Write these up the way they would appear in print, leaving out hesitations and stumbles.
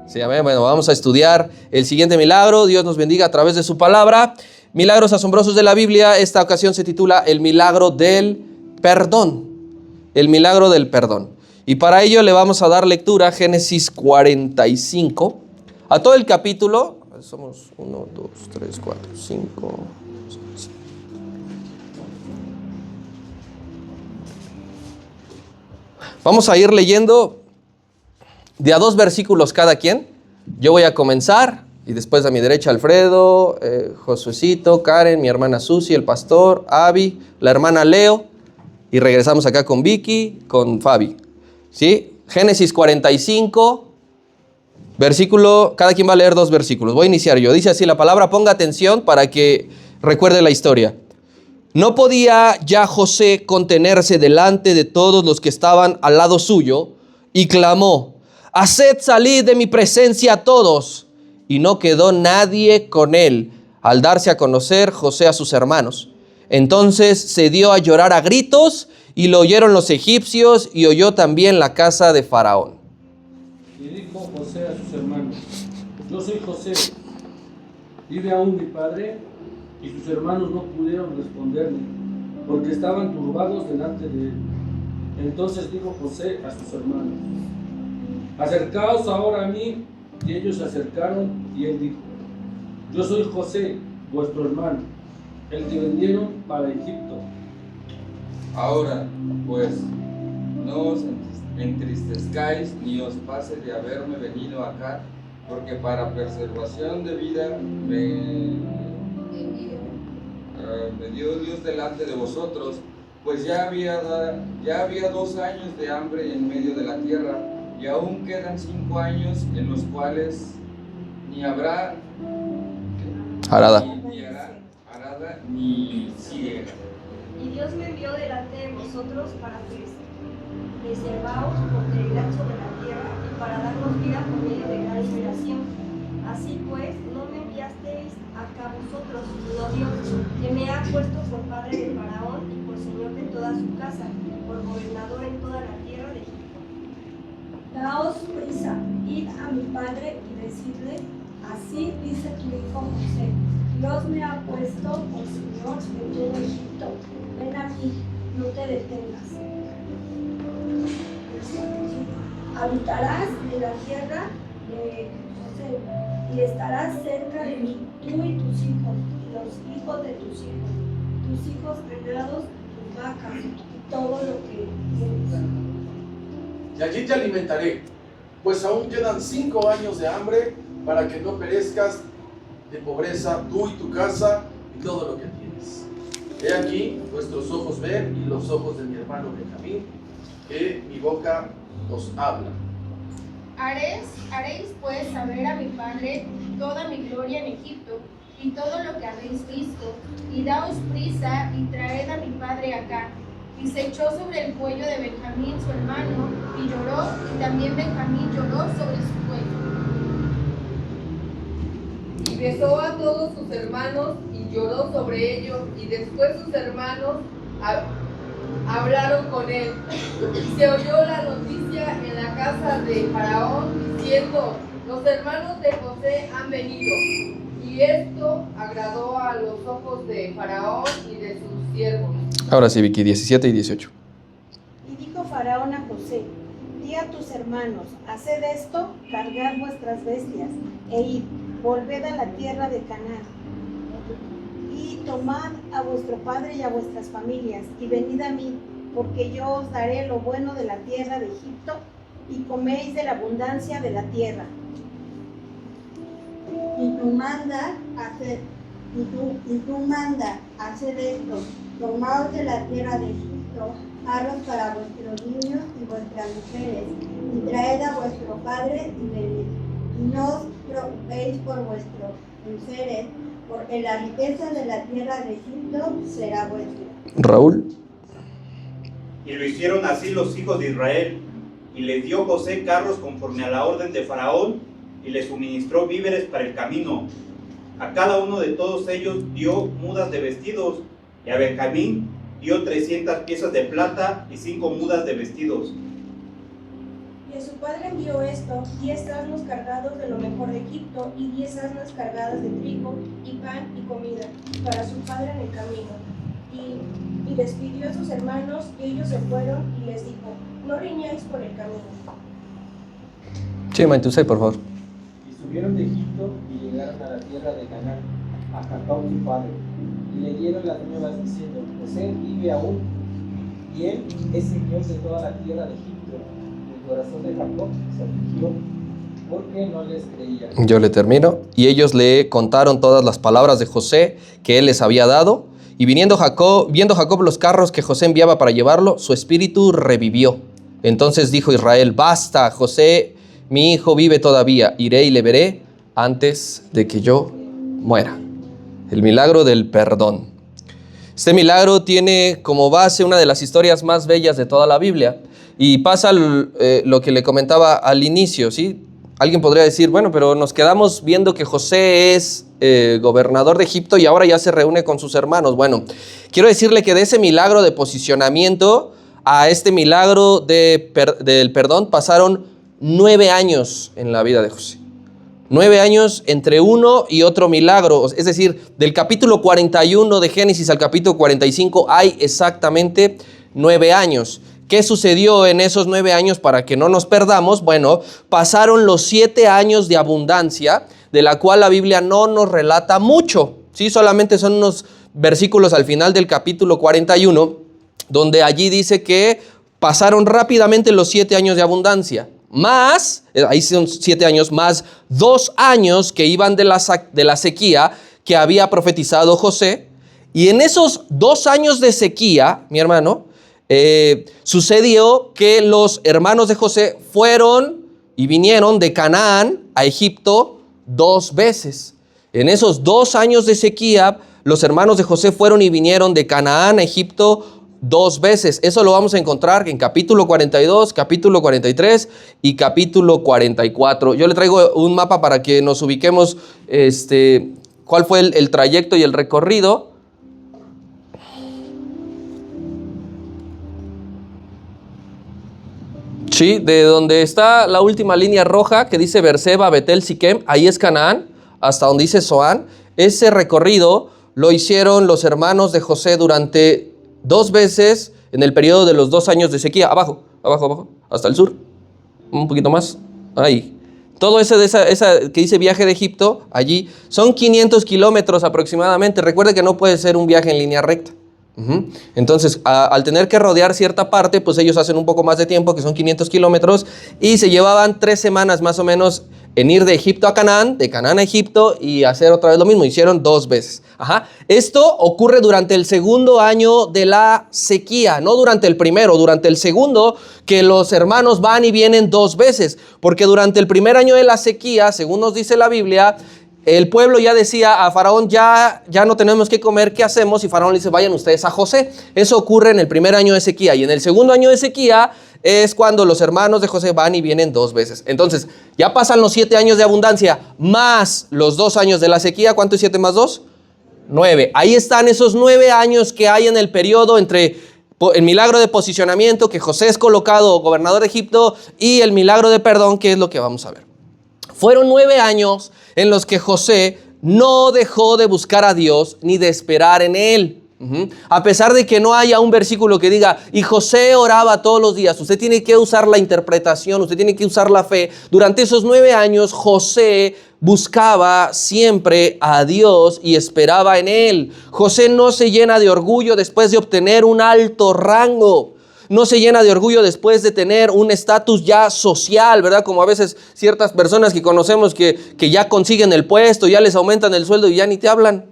Sí, amén. Bueno, vamos a estudiar el siguiente milagro. Dios nos bendiga a través de su palabra. Milagros asombrosos de la Biblia. Esta ocasión se titula El milagro del perdón. El milagro del perdón. Y para ello le vamos a dar lectura a Génesis 45. A todo el capítulo. Somos 1, 2, 3, 4, 5. Vamos a ir leyendo de a 2 versículos cada quien. Yo voy a comenzar y después a mi derecha Alfredo, Josuecito, Karen, mi hermana Susi, el pastor, Abby, la hermana Leo y regresamos acá con Vicky, con Fabi. ¿Sí? Génesis 45, versículo, cada quien va a leer 2 versículos. Voy a iniciar yo. Dice así la palabra, ponga atención para que recuerde la historia. No podía ya José contenerse delante de todos los que estaban al lado suyo y clamó: haced salir de mi presencia a todos. Y no quedó nadie con él al darse a conocer José a sus hermanos. Entonces se dio a llorar a gritos y lo oyeron los egipcios y oyó también la casa de Faraón. Y dijo José a sus hermanos: yo soy José, ¿vive aún mi padre? Y sus hermanos no pudieron responderle, porque estaban turbados delante de él. Entonces dijo José a sus hermanos: acercaos ahora a mí. Y ellos se acercaron, y él dijo: yo soy José, vuestro hermano, el que vendieron para Egipto. Ahora, pues, no os entristezcáis ni os pase de haberme venido acá, porque para preservación de vida me dio Dios delante de vosotros, pues ya había 2 años de hambre en medio de la tierra, y aún quedan 5 años en los cuales ni habrá Arada. ni hará arada ni siega. Y Dios me envió delante de vosotros para preservaos por el ancho de la tierra y para darnos vida por medio de gran liberación. Así pues, no me enviasteis acá vosotros, sino Dios, que me ha puesto por padre de Faraón y por señor de toda su casa, y por gobernador en toda la tierra de Egipto. Daos prisa, id a mi padre y decidle: así dice tu hijo José, Dios me ha puesto por señor en todo Egipto. Ven aquí, no te detengas. Habitarás en la tierra de José y estarás cerca de mí, tú y tus hijos, y los hijos de tus hijos ganados, tus vacas y todo lo que tienes. Y allí te alimentaré, pues aún quedan 5 años de hambre para que no perezcas de pobreza tú y tu casa y todo lo que tienes. He aquí vuestros ojos ven y los ojos de mi hermano Benjamín, que mi boca os habla. Haréis pues saber a mi padre toda mi gloria en Egipto y todo lo que habéis visto, y daos prisa y traed a mi padre acá. Y se echó sobre el cuello de Benjamín su hermano y lloró, y también Benjamín lloró sobre su cuello. Y besó a todos sus hermanos y lloró sobre ellos, y después sus hermanos hablaron con él. Y se oyó la noticia en la casa de Faraón, diciendo: los hermanos de José han venido. Y esto agradó a los ojos de Faraón y de sus siervos. Ahora sí, Vicky, 17 y 18. Y dijo Faraón a José: di a tus hermanos, haced esto, cargad vuestras bestias, e id, volved a la tierra de Canaán, y tomad a vuestro padre y a vuestras familias, y venid a mí, porque yo os daré lo bueno de la tierra de Egipto, y coméis de la abundancia de la tierra. Y tú manda hacer esto: tomaos de la tierra de Egipto carros para vuestros niños y vuestras mujeres, y traed a vuestro padre y venid. Y no os preocupéis por vuestros enseres, porque la riqueza de la tierra de Egipto será vuestra. Raúl. Y lo hicieron así los hijos de Israel, y les dio José carros conforme a la orden de Faraón, y les suministró víveres para el camino. A cada uno de todos ellos dio mudas de vestidos, y a Benjamín dio 300 piezas de plata y 5 mudas de vestidos. Y a su padre envió esto, 10 asnos cargados de lo mejor de Egipto y 10 asnas cargadas de trigo y pan y comida para su padre en el camino. Y despidió a sus hermanos y ellos se fueron y les dijo, no riñáis por el camino. Sí, Maintusei, por favor. Y subieron de Egipto y llegaron a la tierra de Canaán, a Jacob su padre, y le dieron las nuevas diciendo, José vive aún, y él es señor de toda la tierra de Egipto. Y el corazón de Jacob se afligió, porque no les creía. Yo le termino. Y ellos le contaron todas las palabras de José que él les había dado. Y viendo Jacob los carros que José enviaba para llevarlo, su espíritu revivió. Entonces dijo Israel, basta, José, mi hijo vive todavía, iré y le veré antes de que yo muera. El milagro del perdón. Este milagro tiene como base una de las historias más bellas de toda la Biblia. Y pasa lo que le comentaba al inicio, ¿sí? Alguien podría decir, bueno, pero nos quedamos viendo que José es gobernador de Egipto y ahora ya se reúne con sus hermanos. Bueno, quiero decirle que de ese milagro de posicionamiento a este milagro del perdón pasaron 9 años en la vida de José. 9 años entre uno y otro milagro. Es decir, del capítulo 41 de Génesis al capítulo 45 hay exactamente 9 años. ¿Qué sucedió en esos 9 años para que no nos perdamos? Bueno, pasaron los 7 años de abundancia, de la cual la Biblia no nos relata mucho, ¿sí? Solamente son unos versículos al final del capítulo 41, donde allí dice que pasaron rápidamente los 7 años de abundancia. Más, ahí son 7 años, más 2 años que iban de la sequía que había profetizado José. Y en esos 2 años de sequía, mi hermano, sucedió que los hermanos de José fueron y vinieron de Canaán a Egipto 2 veces. En esos 2 años de sequía, los hermanos de José fueron y vinieron de Canaán a Egipto 2 veces. Eso lo vamos a encontrar en capítulo 42, capítulo 43 y capítulo 44. Yo le traigo un mapa para que nos ubiquemos cuál fue el trayecto y el recorrido. Sí, de donde está la última línea roja que dice Berseba, Betel, Siquem, ahí es Canaán, hasta donde dice Zoán. Ese recorrido lo hicieron los hermanos de José durante 2 veces en el periodo de los 2 años de sequía. Abajo, hasta el sur. Un poquito más. Ahí. Todo esa que dice viaje de Egipto, allí, son 500 kilómetros aproximadamente. Recuerde que no puede ser un viaje en línea recta. Entonces, al tener que rodear cierta parte, pues ellos hacen un poco más de tiempo, que son 500 kilómetros, y se llevaban 3 semanas más o menos en ir de Egipto a Canaán, de Canaán a Egipto, y hacer otra vez lo mismo. Hicieron 2 veces. Esto ocurre durante el segundo año de la sequía, no durante el primero, durante el segundo, que los hermanos van y vienen 2 veces, porque durante el primer año de la sequía, según nos dice la Biblia, el pueblo ya decía a Faraón, ya no tenemos que comer, ¿qué hacemos? Y Faraón le dice, vayan ustedes a José. Eso ocurre en el primer año de sequía. Y en el segundo año de sequía es cuando los hermanos de José van y vienen 2 veces. Entonces, ya pasan los 7 años de abundancia, más los 2 años de la sequía. ¿Cuánto es 7 más 2? 9. Ahí están esos 9 años que hay en el periodo entre el milagro de posicionamiento, que José es colocado gobernador de Egipto, y el milagro de perdón, que es lo que vamos a ver. Fueron 9 años en los que José no dejó de buscar a Dios ni de esperar en Él. A pesar de que no haya un versículo que diga, y José oraba todos los días, usted tiene que usar la interpretación, usted tiene que usar la fe. Durante esos 9 años, José buscaba siempre a Dios y esperaba en Él. José no se llena de orgullo después de obtener un alto rango. No se llena de orgullo después de tener un estatus ya social, ¿verdad? Como a veces ciertas personas que conocemos que ya consiguen el puesto, ya les aumentan el sueldo y ya ni te hablan.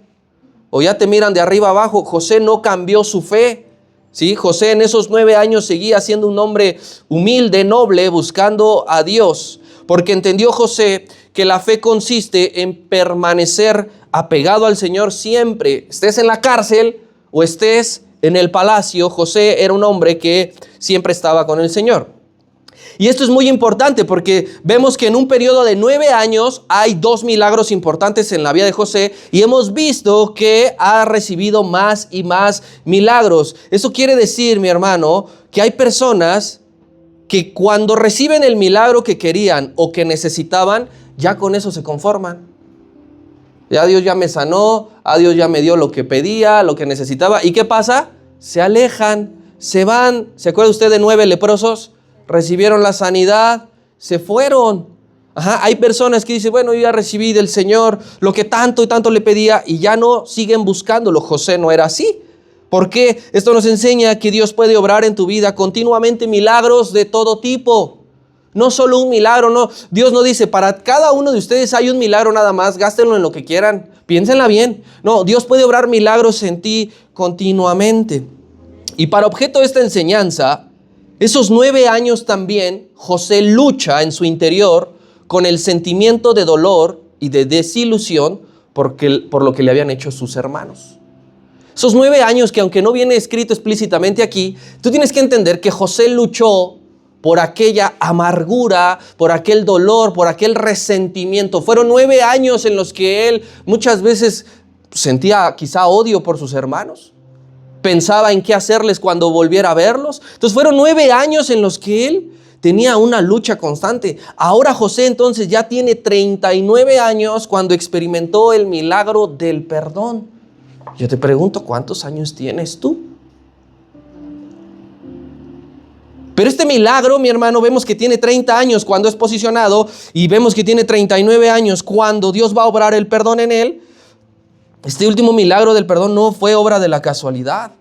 O ya te miran de arriba abajo. José no cambió su fe, ¿sí? José en esos 9 años seguía siendo un hombre humilde, noble, buscando a Dios. Porque entendió José que la fe consiste en permanecer apegado al Señor siempre. Estés en la cárcel o estés en el palacio, José era un hombre que siempre estaba con el Señor. Y esto es muy importante porque vemos que en un periodo de 9 años hay 2 milagros importantes en la vida de José y hemos visto que ha recibido más y más milagros. Eso quiere decir, mi hermano, que hay personas que cuando reciben el milagro que querían o que necesitaban, ya con eso se conforman. Ya Dios ya me sanó, a Dios ya me dio lo que pedía, lo que necesitaba. ¿Y qué pasa? Se alejan, se van. ¿Se acuerda usted de 9 leprosos? Recibieron la sanidad, se fueron. Hay personas que dicen, bueno, yo ya recibí del Señor lo que tanto y tanto le pedía y ya no siguen buscándolo. José no era así. ¿Por qué? Esto nos enseña que Dios puede obrar en tu vida continuamente milagros de todo tipo. No solo un milagro, no. Dios no dice, para cada uno de ustedes hay un milagro nada más, gástenlo en lo que quieran, piénsenla bien. No, Dios puede obrar milagros en ti continuamente. Y para objeto de esta enseñanza, esos 9 años también, José lucha en su interior con el sentimiento de dolor y de desilusión por lo que le habían hecho sus hermanos. Esos 9 años que aunque no viene escrito explícitamente aquí, tú tienes que entender que José luchó por aquella amargura, por aquel dolor, por aquel resentimiento. Fueron 9 años en los que él muchas veces sentía quizá odio por sus hermanos. Pensaba en qué hacerles cuando volviera a verlos. Entonces fueron 9 años en los que él tenía una lucha constante. Ahora José entonces ya tiene 39 años cuando experimentó el milagro del perdón. Yo te pregunto, ¿cuántos años tienes tú? Pero este milagro, mi hermano, vemos que tiene 30 años cuando es posicionado y vemos que tiene 39 años cuando Dios va a obrar el perdón en él. Este último milagro del perdón no fue obra de la casualidad.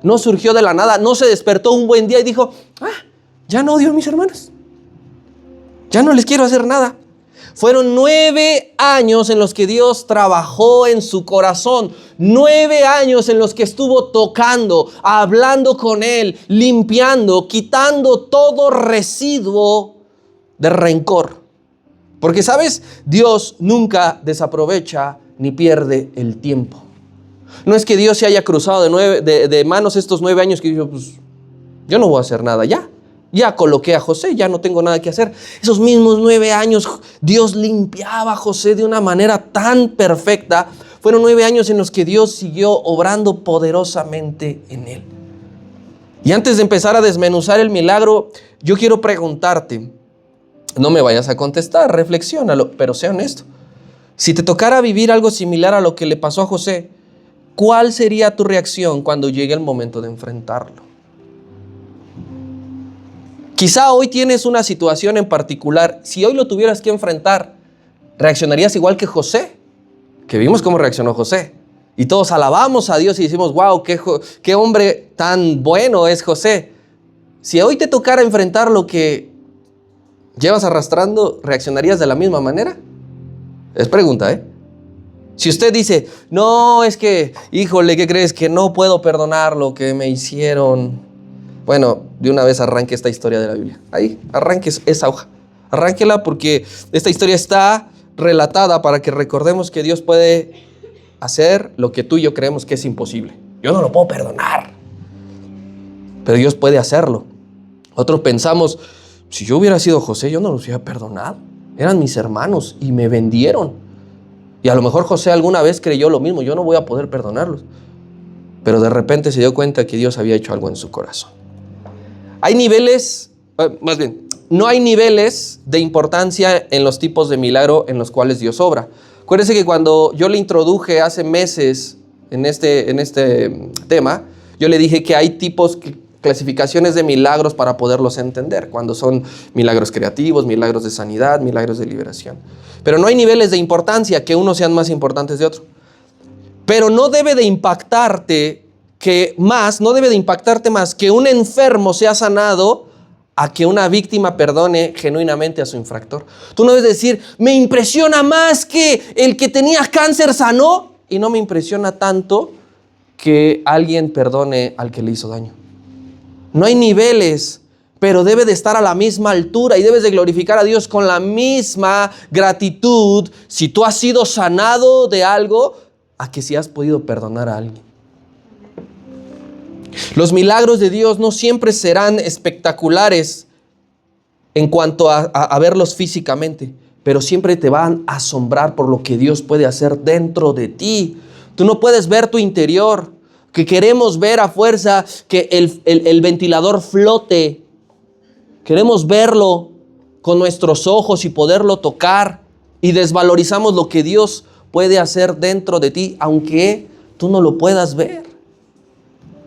No surgió de la nada. No se despertó un buen día y dijo, ya no odio a mis hermanos. Ya no les quiero hacer nada. Fueron 9 años en los que Dios trabajó en su corazón. 9 años en los que estuvo tocando, hablando con él, limpiando, quitando todo residuo de rencor. Porque, ¿sabes? Dios nunca desaprovecha ni pierde el tiempo. No es que Dios se haya cruzado de manos estos 9 años que dijo, pues yo no voy a hacer nada ya coloqué a José, ya no tengo nada que hacer. Esos mismos 9 años Dios limpiaba a José de una manera tan perfecta. Fueron 9 años en los que Dios siguió obrando poderosamente en él. Y antes de empezar a desmenuzar el milagro, yo quiero preguntarte, no me vayas a contestar, reflexiónalo, pero sé honesto. Si te tocara vivir algo similar a lo que le pasó a José, ¿cuál sería tu reacción cuando llegue el momento de enfrentarlo? Quizá hoy tienes una situación en particular. Si hoy lo tuvieras que enfrentar, ¿reaccionarías igual que José? Que vimos cómo reaccionó José. Y todos alabamos a Dios y decimos, wow, qué hombre tan bueno es José. Si hoy te tocara enfrentar lo que llevas arrastrando, ¿reaccionarías de la misma manera? Es pregunta, ¿eh? Si usted dice, no, es que, híjole, ¿qué crees? Que no puedo perdonar lo que me hicieron. Bueno, de una vez arranque esta historia de la Biblia. Ahí, arranque esa hoja. Arránquela porque esta historia está relatada para que recordemos que Dios puede hacer lo que tú y yo creemos que es imposible. Yo no lo puedo perdonar, pero Dios puede hacerlo. Otros pensamos, si yo hubiera sido José, yo no los hubiera perdonado. Eran mis hermanos y me vendieron. Y a lo mejor José alguna vez creyó lo mismo, yo no voy a poder perdonarlos. Pero de repente se dio cuenta que Dios había hecho algo en su corazón. Hay niveles, no hay niveles de importancia en los tipos de milagro en los cuales Dios obra. Acuérdense que cuando yo le introduje hace meses en este tema, yo le dije que hay clasificaciones de milagros para poderlos entender, cuando son milagros creativos, milagros de sanidad, milagros de liberación. Pero no hay niveles de importancia que unos sean más importantes de otro. Pero no debe de impactarte más que un enfermo sea sanado a que una víctima perdone genuinamente a su infractor. Tú no debes decir, me impresiona más que el que tenía cáncer sanó, y no me impresiona tanto que alguien perdone al que le hizo daño. No hay niveles, pero debe de estar a la misma altura y debes de glorificar a Dios con la misma gratitud si tú has sido sanado de algo a que si has podido perdonar a alguien. Los milagros de Dios no siempre serán espectaculares en cuanto a verlos físicamente, pero siempre te van a asombrar por lo que Dios puede hacer dentro de ti. Tú no puedes ver tu interior, que queremos ver a fuerza que el ventilador flote. Queremos verlo con nuestros ojos y poderlo tocar, y desvalorizamos lo que Dios puede hacer dentro de ti, aunque tú no lo puedas ver.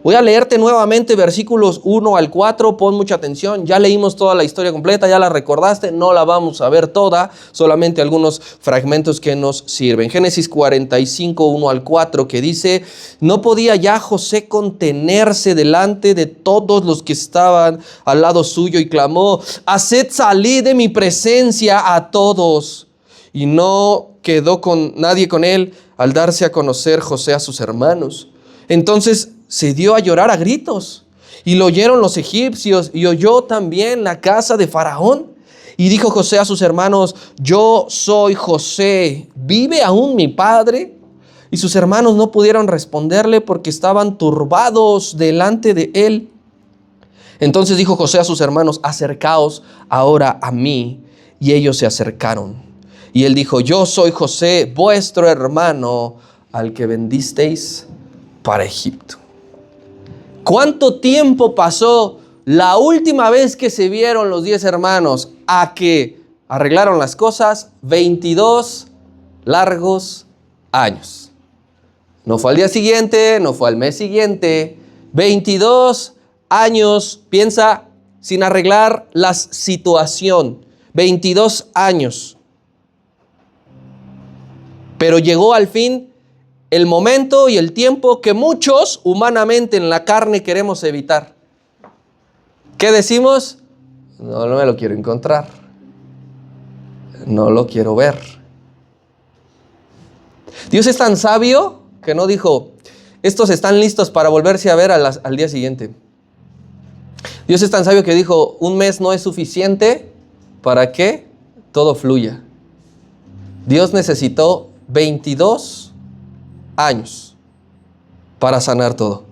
Voy a leerte nuevamente versículos 1 al 4, pon mucha atención. Ya leímos toda la historia completa, ya la recordaste, no la vamos a ver toda, solamente algunos fragmentos que nos sirven. Génesis 45, 1 al 4, que dice: no podía ya José contenerse delante de todos los que estaban al lado suyo, y clamó: haced salir de mi presencia a todos. Y no quedó con nadie con él al darse a conocer José a sus hermanos. Entonces se dio a llorar a gritos, y lo oyeron los egipcios, y oyó también la casa de Faraón. Y dijo José a sus hermanos: yo soy José, ¿vive aún mi padre? Y sus hermanos no pudieron responderle porque estaban turbados delante de él. Entonces dijo José a sus hermanos: acercaos ahora a mí. Y ellos se acercaron. Y él dijo: yo soy José, vuestro hermano, al que vendisteis para Egipto. ¿Cuánto tiempo pasó la última vez que se vieron los 10 hermanos a que arreglaron las cosas? 22 largos años. No fue al día siguiente, no fue al mes siguiente. 22 años, piensa, sin arreglar la situación. 22 años. Pero llegó al fin el momento y el tiempo que muchos humanamente en la carne queremos evitar. ¿Qué decimos? No me lo quiero encontrar. No lo quiero ver. Dios es tan sabio que no dijo: estos están listos para volverse a ver al día siguiente. Dios es tan sabio que dijo: un mes no es suficiente para que todo fluya. Dios necesitó 22 años para sanar todo.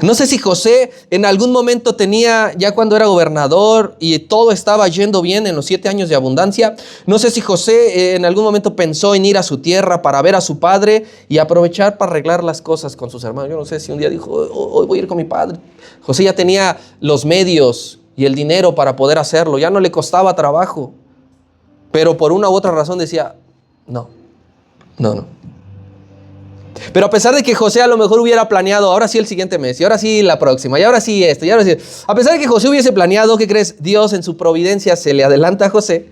No sé si José en algún momento tenía, ya cuando era gobernador y todo estaba yendo bien en los 7 años de abundancia, no sé si José en algún momento pensó en ir a su tierra para ver a su padre y aprovechar para arreglar las cosas con sus hermanos. Yo no sé si un día dijo: hoy voy a ir con mi padre. José ya tenía los medios y el dinero para poder hacerlo, ya no le costaba trabajo, pero por una u otra razón decía: no. Pero a pesar de que José a lo mejor hubiera planeado, ahora sí el siguiente mes, y ahora sí la próxima, y ahora sí esto, y ahora sí, a pesar de que José hubiese planeado, ¿qué crees? Dios en su providencia se le adelanta a José,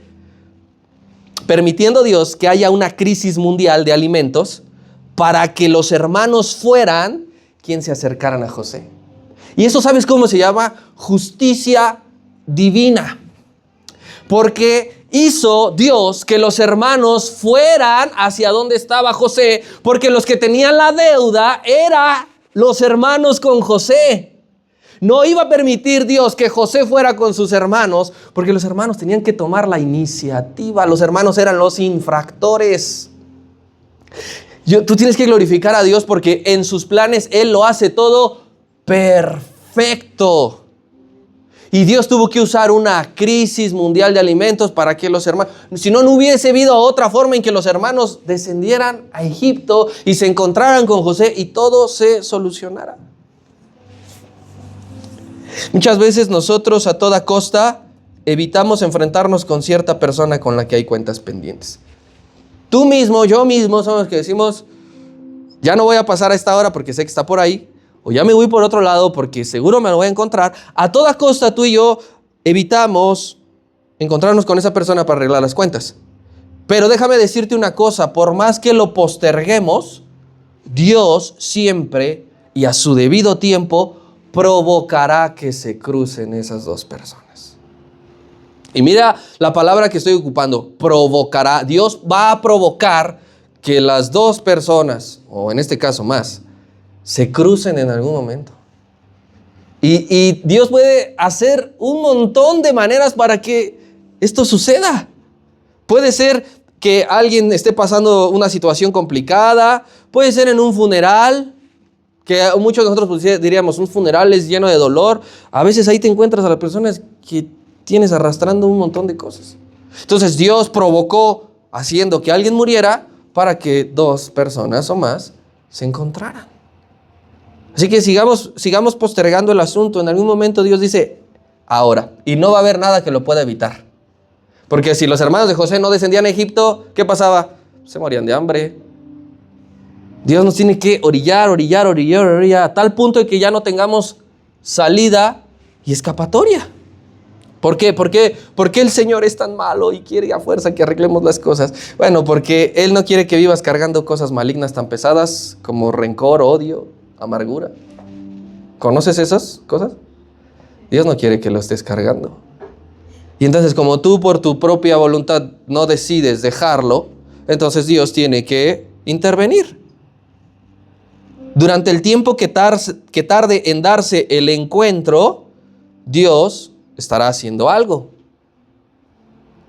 permitiendo Dios que haya una crisis mundial de alimentos para que los hermanos fueran quienes se acercaran a José. Y eso, ¿sabes cómo se llama? Justicia divina. Porque hizo Dios que los hermanos fueran hacia donde estaba José, porque los que tenían la deuda eran los hermanos con José. No iba a permitir Dios que José fuera con sus hermanos, porque los hermanos tenían que tomar la iniciativa. Los hermanos eran los infractores. Tú tienes que glorificar a Dios porque en sus planes Él lo hace todo perfecto. Y Dios tuvo que usar una crisis mundial de alimentos para que los hermanos, si no, no hubiese habido otra forma en que los hermanos descendieran a Egipto y se encontraran con José y todo se solucionara. Muchas veces nosotros a toda costa evitamos enfrentarnos con cierta persona con la que hay cuentas pendientes. Tú mismo, yo mismo somos los que decimos: ya no voy a pasar a esta hora porque sé que está por ahí. O ya me voy por otro lado porque seguro me lo voy a encontrar. A toda costa tú y yo evitamos encontrarnos con esa persona para arreglar las cuentas. Pero déjame decirte una cosa: por más que lo posterguemos, Dios siempre y a su debido tiempo provocará que se crucen esas dos personas. Y mira la palabra que estoy ocupando: provocará. Dios va a provocar que las dos personas, o en este caso más, se crucen en algún momento. Y Dios puede hacer un montón de maneras para que esto suceda. Puede ser que alguien esté pasando una situación complicada, puede ser en un funeral, que muchos de nosotros diríamos un funeral es lleno de dolor. A veces ahí te encuentras a las personas que tienes arrastrando un montón de cosas. Entonces Dios provocó haciendo que alguien muriera para que dos personas o más se encontraran. Así que sigamos postergando el asunto. En algún momento Dios dice: ahora. Y no va a haber nada que lo pueda evitar. Porque si los hermanos de José no descendían a Egipto, ¿qué pasaba? Se morían de hambre. Dios nos tiene que orillar, a tal punto de que ya no tengamos salida y escapatoria. ¿Por qué? ¿Por qué el Señor es tan malo y quiere a fuerza que arreglemos las cosas? Bueno, porque Él no quiere que vivas cargando cosas malignas tan pesadas como rencor, odio, amargura. ¿Conoces esas cosas? Dios no quiere que lo estés cargando. Y entonces, como tú por tu propia voluntad no decides dejarlo, entonces Dios tiene que intervenir. Durante el tiempo que tarde en darse el encuentro, Dios estará haciendo algo.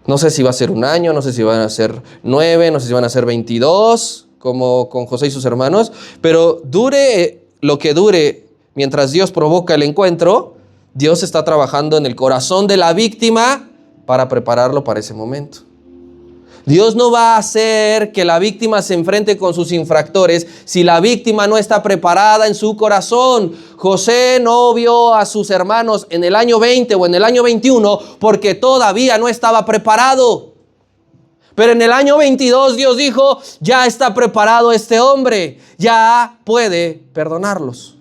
No sé si va a ser 1 año, no sé si van a ser 9, no sé si van a ser 22, como con José y sus hermanos, pero dure lo que dure mientras Dios provoca el encuentro, Dios está trabajando en el corazón de la víctima para prepararlo para ese momento. Dios no va a hacer que la víctima se enfrente con sus infractores si la víctima no está preparada en su corazón. José no vio a sus hermanos en el año 20 o en el año 21 porque todavía no estaba preparado. Pero en el año 22 Dios dijo, ya está preparado este hombre, ya puede perdonarlos.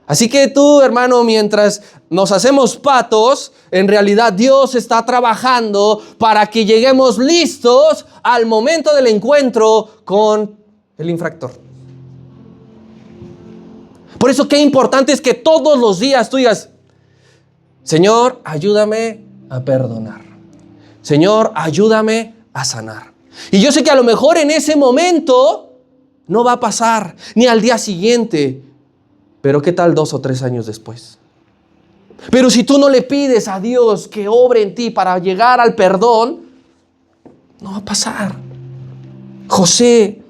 Así que tú, hermano, mientras nos hacemos patos, en realidad Dios está trabajando para que lleguemos listos al momento del encuentro con el infractor. Por eso qué importante es que todos los días tú digas, Señor, ayúdame a perdonar. Señor, ayúdame a sanar. Y yo sé que a lo mejor en ese momento no va a pasar, ni al día siguiente. Pero ¿qué tal 2 o 3 años después? Pero si tú no le pides a Dios que obre en ti para llegar al perdón, no va a pasar. José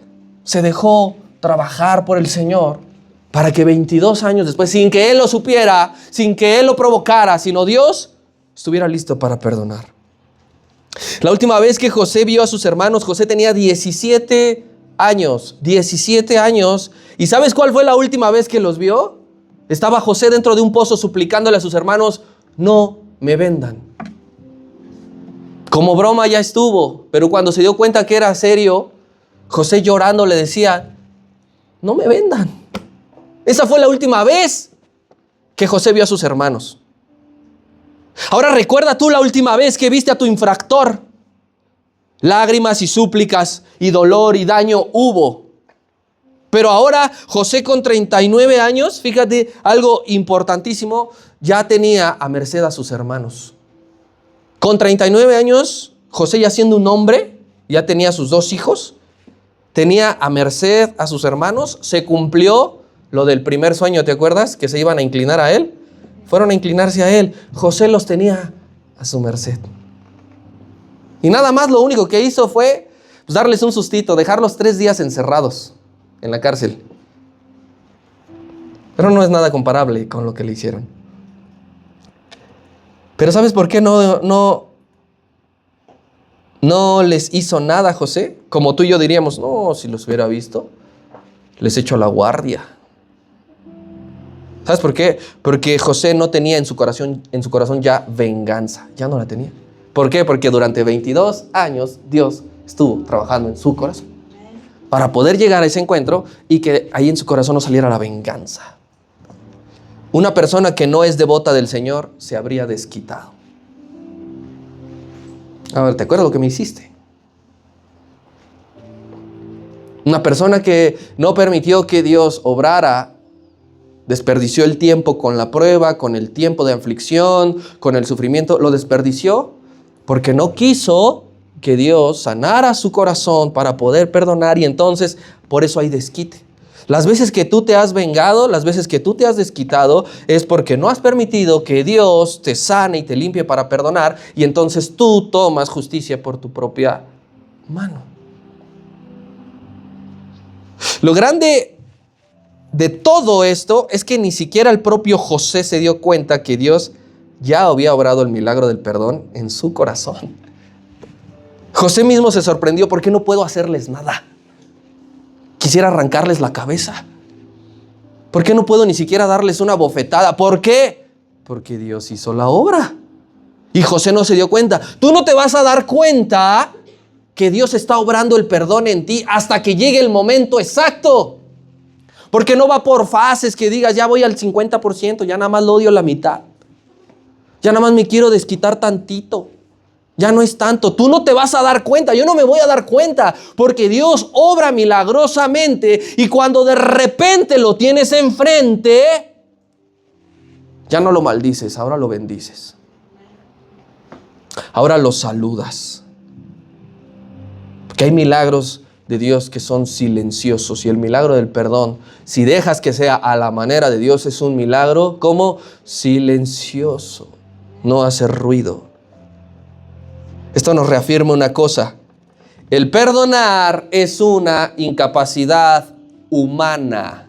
se dejó trabajar por el Señor para que 22 años después, sin que él lo supiera, sin que él lo provocara, sino Dios estuviera listo para perdonar. La última vez que José vio a sus hermanos, José tenía 17 años. ¿Y sabes cuál fue la última vez que los vio? Estaba José dentro de un pozo suplicándole a sus hermanos, no me vendan. Como broma ya estuvo, pero cuando se dio cuenta que era serio, José llorando le decía, no me vendan. Esa fue la última vez que José vio a sus hermanos. Ahora recuerda tú la última vez que viste a tu infractor. Lágrimas y súplicas y dolor y daño hubo. Pero ahora José con 39 años, fíjate, algo importantísimo, ya tenía a merced a sus hermanos. Con 39 años, José ya siendo un hombre, ya tenía sus 2 hijos, tenía a merced a sus hermanos, se cumplió lo del primer sueño, ¿te acuerdas? Que se iban a inclinar a él. Fueron a inclinarse a él. José los tenía a su merced. Y nada más lo único que hizo fue darles un sustito, dejarlos 3 días encerrados en la cárcel. Pero no es nada comparable con lo que le hicieron. Pero ¿sabes por qué no les hizo nada a José? Como tú y yo diríamos, no, si los hubiera visto, les echo la guardia. ¿Sabes por qué? Porque José no tenía en su corazón ya venganza, ya no la tenía. ¿Por qué? Porque durante 22 años Dios estuvo trabajando en su corazón para poder llegar a ese encuentro y que ahí en su corazón no saliera la venganza. Una persona que no es devota del Señor se habría desquitado. A ver, ¿te acuerdas lo que me hiciste? Una persona que no permitió que Dios obrara, desperdició el tiempo con la prueba, con el tiempo de aflicción, con el sufrimiento, lo desperdició porque no quiso que Dios sanara su corazón para poder perdonar, y entonces por eso hay desquite. Las veces que tú te has vengado, las veces que tú te has desquitado, es porque no has permitido que Dios te sane y te limpie para perdonar, y entonces tú tomas justicia por tu propia mano. Lo grande de todo esto es que ni siquiera el propio José se dio cuenta que Dios ya había obrado el milagro del perdón en su corazón. José mismo se sorprendió, ¿por qué no puedo hacerles nada? Quisiera arrancarles la cabeza. ¿Por qué no puedo ni siquiera darles una bofetada? ¿Por qué? Porque Dios hizo la obra. Y José no se dio cuenta. Tú no te vas a dar cuenta que Dios está obrando el perdón en ti hasta que llegue el momento exacto. Porque no va por fases que digas, ya voy al 50%, ya nada más lo odio la mitad. Ya nada más me quiero desquitar tantito. Ya no es tanto. Tú no te vas a dar cuenta. Yo no me voy a dar cuenta. Porque Dios obra milagrosamente. Y cuando de repente lo tienes enfrente, ya no lo maldices, ahora lo bendices. Ahora lo saludas. Porque hay milagros de Dios que son silenciosos. Y el milagro del perdón, si dejas que sea a la manera de Dios, es un milagro como silencioso. No hace ruido. Esto nos reafirma una cosa. El perdonar es una incapacidad humana.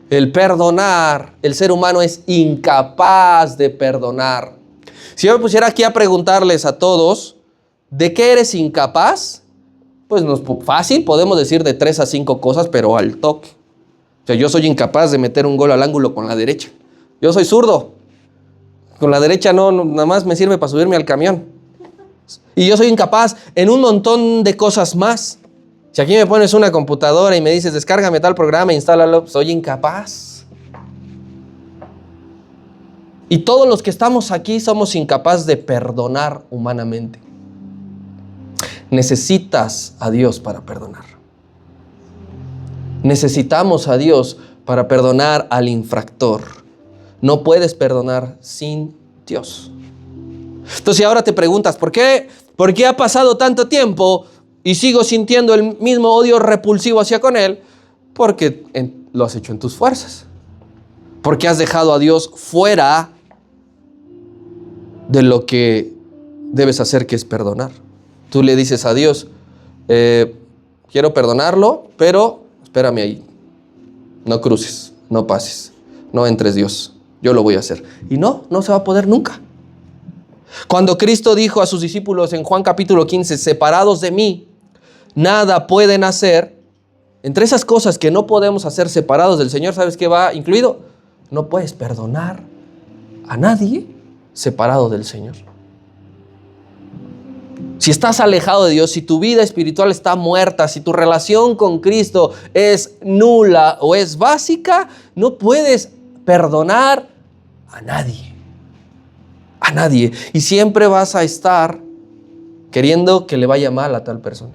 El perdonar, el ser humano es incapaz de perdonar. Si yo me pusiera aquí a preguntarles a todos, ¿de qué eres incapaz? Pues no es fácil, podemos decir de 3 a 5 cosas, pero al toque. O sea, yo soy incapaz de meter un gol al ángulo con la derecha. Yo soy zurdo. Con la derecha no, nada más me sirve para subirme al camión. Y yo soy incapaz en un montón de cosas más. Si aquí me pones una computadora y me dices, descárgame tal programa, instálalo, soy incapaz. Y todos los que estamos aquí somos incapaces de perdonar humanamente. Necesitas a Dios para perdonar. Necesitamos a Dios para perdonar al infractor. No puedes perdonar sin Dios. Entonces ahora te preguntas, ¿por qué ha pasado tanto tiempo y sigo sintiendo el mismo odio repulsivo hacia con Él? Porque lo has hecho en tus fuerzas. Porque has dejado a Dios fuera de lo que debes hacer, que es perdonar. Tú le dices a Dios, quiero perdonarlo, pero espérame ahí. No cruces, no pases, no entres, Dios. Yo lo voy a hacer. Y no se va a poder nunca. Cuando Cristo dijo a sus discípulos en Juan capítulo 15, separados de mí, nada pueden hacer. Entre esas cosas que no podemos hacer separados del Señor, ¿sabes qué va incluido? No puedes perdonar a nadie separado del Señor. Si estás alejado de Dios, si tu vida espiritual está muerta, si tu relación con Cristo es nula o es básica, no puedes perdonar a nadie. A nadie. Y siempre vas a estar queriendo que le vaya mal a tal persona.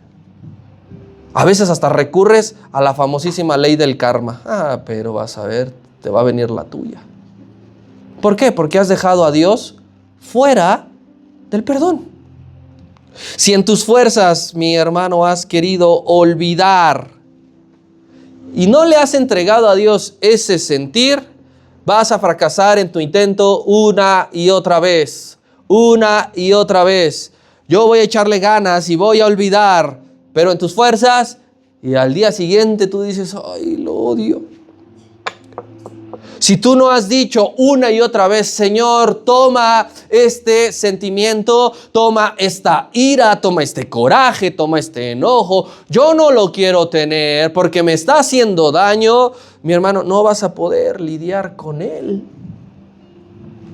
A veces hasta recurres a la famosísima ley del karma. Pero vas a ver, te va a venir la tuya. ¿Por qué? Porque has dejado a Dios fuera del perdón. Si en tus fuerzas, mi hermano, has querido olvidar y no le has entregado a Dios ese sentir, vas a fracasar en tu intento una y otra vez. Una y otra vez. Yo voy a echarle ganas y voy a olvidar, pero en tus fuerzas, y al día siguiente tú dices, ay, lo odio. Si tú no has dicho una y otra vez, Señor, toma este sentimiento, toma esta ira, toma este coraje, toma este enojo, yo no lo quiero tener porque me está haciendo daño, mi hermano, no vas a poder lidiar con él.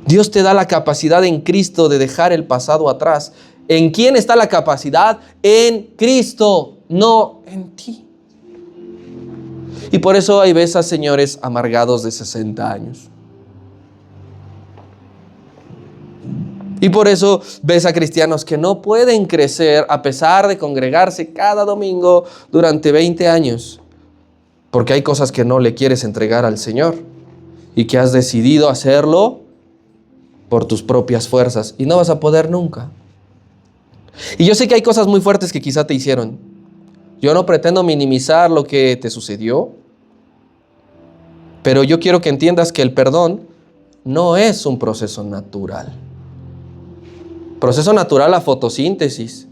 Dios te da la capacidad en Cristo de dejar el pasado atrás. ¿En quién está la capacidad? En Cristo, no en ti. Y por eso hay veces, señores, amargados de 60 años. Y por eso ves a cristianos que no pueden crecer a pesar de congregarse cada domingo durante 20 años. Porque hay cosas que no le quieres entregar al Señor y que has decidido hacerlo por tus propias fuerzas y no vas a poder nunca. Y yo sé que hay cosas muy fuertes que quizá te hicieron. Yo no pretendo minimizar lo que te sucedió, pero yo quiero que entiendas que el perdón no es un proceso natural. Proceso natural a fotosíntesis,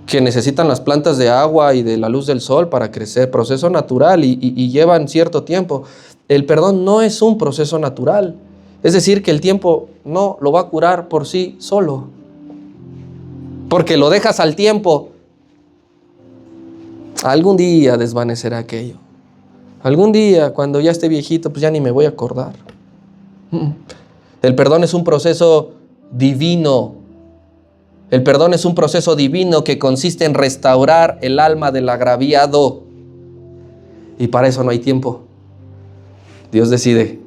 que necesitan las plantas de agua y de la luz del sol para crecer. Proceso natural y llevan cierto tiempo. El perdón no es un proceso natural. Es decir, que el tiempo no lo va a curar por sí solo. Porque lo dejas al tiempo. Algún día desvanecerá aquello. Algún día, cuando ya esté viejito, pues ya ni me voy a acordar. El perdón es un proceso divino. El perdón es un proceso divino que consiste en restaurar el alma del agraviado. Y para eso no hay tiempo. Dios decide.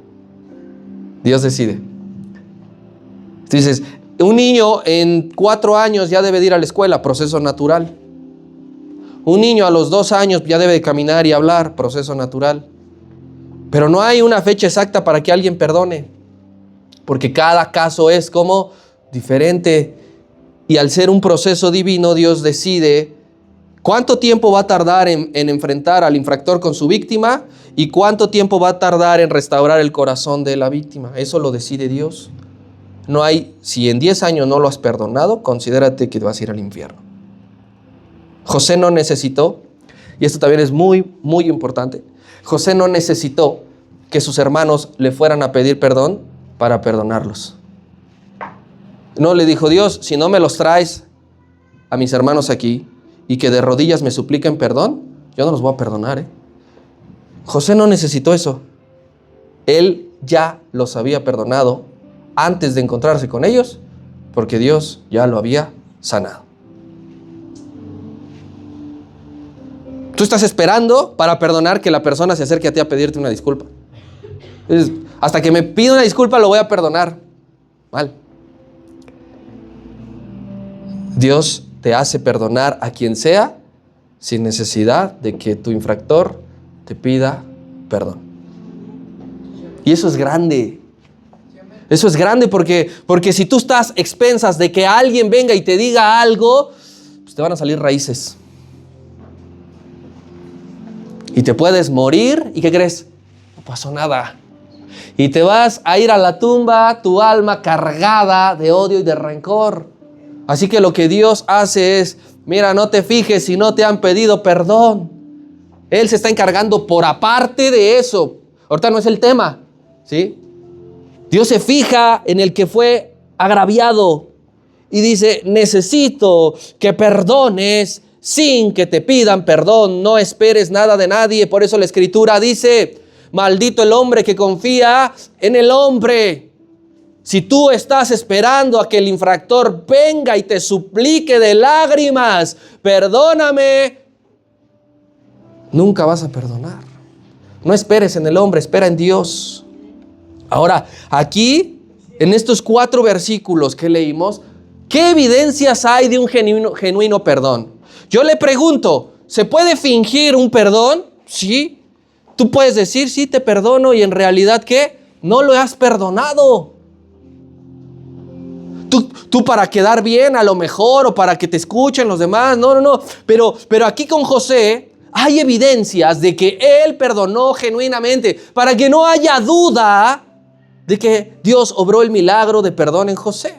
Dios decide. Tú dices, un niño en 4 años ya debe de ir a la escuela, proceso natural. Un niño a los 2 años ya debe de caminar y hablar, proceso natural. Pero no hay una fecha exacta para que alguien perdone, porque cada caso es como diferente. Y al ser un proceso divino, Dios decide cuánto tiempo va a tardar en enfrentar al infractor con su víctima y cuánto tiempo va a tardar en restaurar el corazón de la víctima. Eso lo decide Dios. No hay, si en 10 años no lo has perdonado, considérate que vas a ir al infierno. José no necesitó, y esto también es muy, muy importante, José no necesitó que sus hermanos le fueran a pedir perdón para perdonarlos. No le dijo, Dios, si no me los traes a mis hermanos aquí y que de rodillas me supliquen perdón, yo no los voy a perdonar. José no necesitó eso. Él ya los había perdonado antes de encontrarse con ellos, porque Dios ya lo había sanado. Tú estás esperando para perdonar que la persona se acerque a ti a pedirte una disculpa. Entonces, hasta que me pida una disculpa lo voy a perdonar. Mal. Dios te hace perdonar a quien sea sin necesidad de que tu infractor te pida perdón. Y eso es grande. Eso es grande porque si tú estás expensas de que alguien venga y te diga algo, pues te van a salir raíces. Y te puedes morir, ¿y qué crees? No pasó nada. Y te vas a ir a la tumba, tu alma cargada de odio y de rencor. Así que lo que Dios hace es, mira, no te fijes si no te han pedido perdón. Él se está encargando por aparte de eso. Ahorita no es el tema, ¿sí? Dios se fija en el que fue agraviado y dice, necesito que perdones sin que te pidan perdón. No esperes nada de nadie. Por eso la Escritura dice, maldito el hombre que confía en el hombre. Si tú estás esperando a que el infractor venga y te suplique de lágrimas, perdóname, nunca vas a perdonar. No esperes en el hombre, espera en Dios. Ahora, aquí, en estos 4 versículos que leímos, ¿qué evidencias hay de un genuino perdón? Yo le pregunto, ¿se puede fingir un perdón? Sí. Tú puedes decir, sí, te perdono, y en realidad, ¿qué? No lo has perdonado. Tú para quedar bien a lo mejor, o para que te escuchen los demás, no. Pero aquí con José hay evidencias de que él perdonó genuinamente, para que no haya duda de que Dios obró el milagro de perdón en José.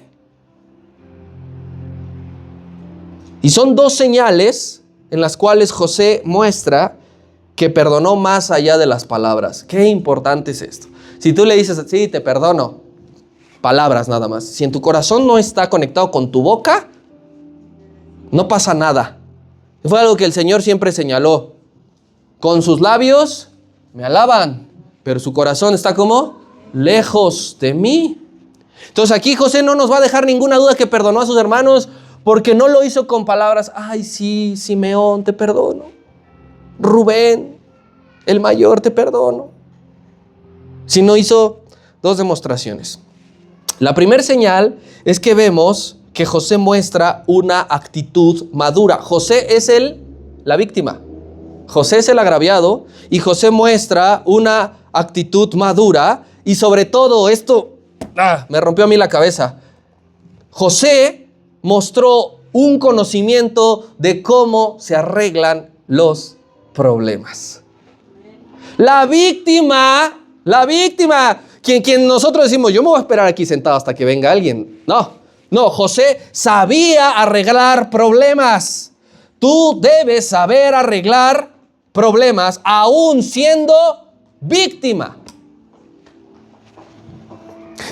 Y son 2 señales en las cuales José muestra que perdonó más allá de las palabras. Qué importante es esto. Si tú le dices, sí, te perdono, palabras nada más. Si en tu corazón no está conectado con tu boca, no pasa nada. Fue algo que el Señor siempre señaló. Con sus labios me alaban, pero su corazón está como lejos de mí. Entonces aquí José no nos va a dejar ninguna duda que perdonó a sus hermanos, porque no lo hizo con palabras, ay sí, Simeón, te perdono. Rubén, el mayor, te perdono. Sino hizo 2 demostraciones. La primera señal es que vemos que José muestra una actitud madura. José es la víctima. José es el agraviado y José muestra una actitud madura. Y sobre todo, esto me rompió a mí la cabeza. José mostró un conocimiento de cómo se arreglan los problemas. La víctima, quien nosotros decimos, yo me voy a esperar aquí sentado hasta que venga alguien. No, José sabía arreglar problemas. Tú debes saber arreglar problemas aún siendo víctima.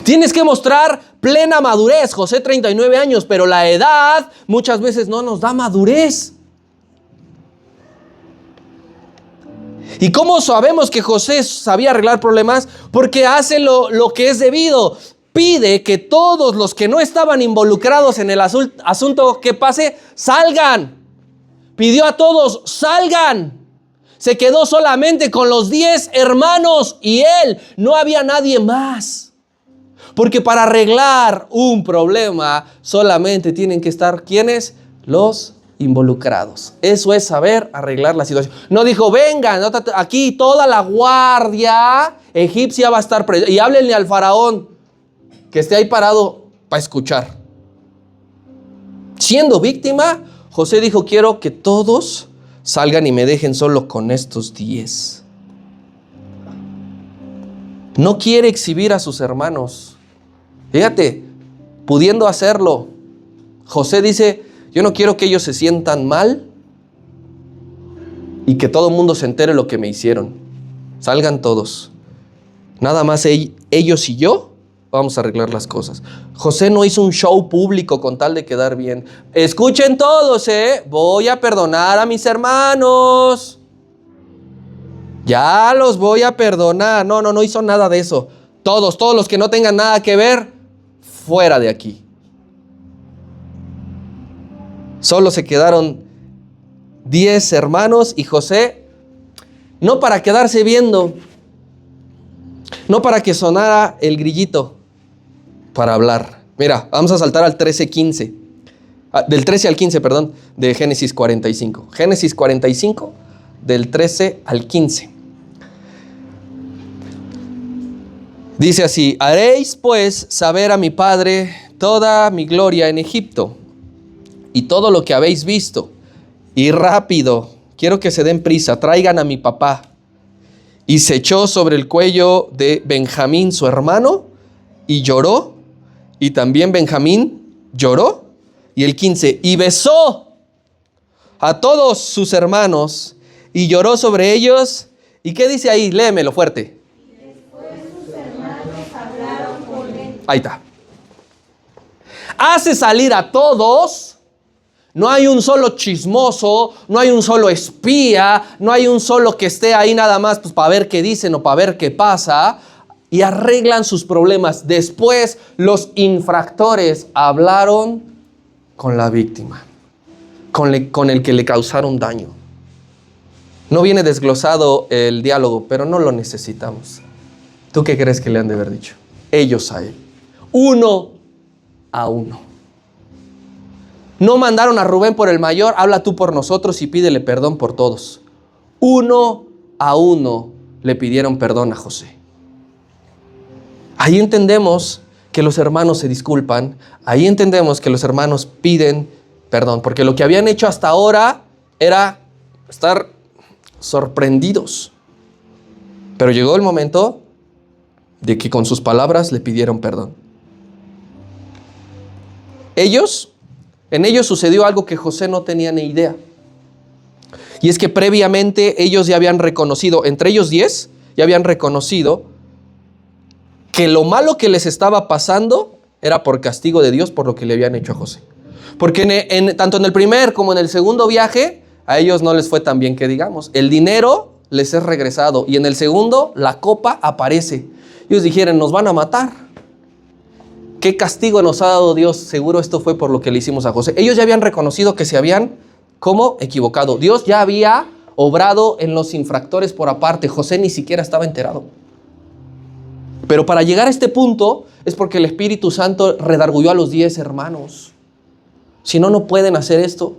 Tienes que mostrar plena madurez. José, 39 años, pero la edad muchas veces no nos da madurez. ¿Y cómo sabemos que José sabía arreglar problemas? Porque hace lo que es debido. pide que todos los que no estaban involucrados en el asunto que pase, salgan. Pidió a todos, salgan. Se quedó solamente con los 10 hermanos y él, no había nadie más. Porque para arreglar un problema solamente tienen que estar, ¿quiénes? Los involucrados. Eso es saber arreglar la situación. No dijo, vengan, aquí toda la guardia egipcia va a estar presente. Y háblenle al faraón que esté ahí parado para escuchar. Siendo víctima, José dijo, quiero que todos salgan y me dejen solo con estos 10. No quiere exhibir a sus hermanos. Fíjate, pudiendo hacerlo, José dice, yo no quiero que ellos se sientan mal y que todo el mundo se entere lo que me hicieron. Salgan todos. Nada más ellos y yo vamos a arreglar las cosas. José no hizo un show público con tal de quedar bien. Escuchen todos, voy a perdonar a mis hermanos. Ya los voy a perdonar. No hizo nada de eso. Todos los que no tengan nada que ver, fuera de aquí. Solo se quedaron 10 hermanos y José, no para quedarse viendo, no para que sonara el grillito, para hablar. Mira, vamos a saltar al 13:15. Del 13 al 15, perdón, de Génesis 45. Génesis 45, del 13 al 15. Dice así, haréis pues saber a mi padre toda mi gloria en Egipto y todo lo que habéis visto. Y rápido, quiero que se den prisa, traigan a mi papá. Y se echó sobre el cuello de Benjamín, su hermano, y lloró. Y también Benjamín lloró. Y el 15, y besó a todos sus hermanos y lloró sobre ellos. ¿Y qué dice ahí? Léemelo fuerte. Después sus hermanos hablaron con él. Ahí está. Hace salir a todos. No hay un solo chismoso, no hay un solo espía, no hay un solo que esté ahí nada más pues, para ver qué dicen o para ver qué pasa. Y arreglan sus problemas. Después los infractores hablaron con la víctima, con el que le causaron daño. No viene desglosado el diálogo, pero no lo necesitamos. ¿Tú qué crees que le han de haber dicho? Ellos a él. 1 a 1. No mandaron a Rubén por el mayor, habla tú por nosotros y pídele perdón por todos. 1 a 1 le pidieron perdón a José. Ahí entendemos que los hermanos se disculpan, ahí entendemos que los hermanos piden perdón, porque lo que habían hecho hasta ahora era estar sorprendidos. Pero llegó el momento de que con sus palabras le pidieron perdón. En ellos sucedió algo que José no tenía ni idea. Y es que previamente ellos ya habían reconocido, entre ellos 10, ya habían reconocido que lo malo que les estaba pasando era por castigo de Dios por lo que le habían hecho a José. Porque tanto en el primer como en el segundo viaje, a ellos no les fue tan bien que digamos. El dinero les es regresado y en el segundo la copa aparece. Ellos dijeron, nos van a matar. ¿Qué castigo nos ha dado Dios? Seguro esto fue por lo que le hicimos a José. Ellos ya habían reconocido que se habían, ¿cómo? Equivocado. Dios ya había obrado en los infractores por aparte. José ni siquiera estaba enterado. Pero para llegar a este punto es porque el Espíritu Santo redarguyó a los 10 hermanos. Si no, no pueden hacer esto.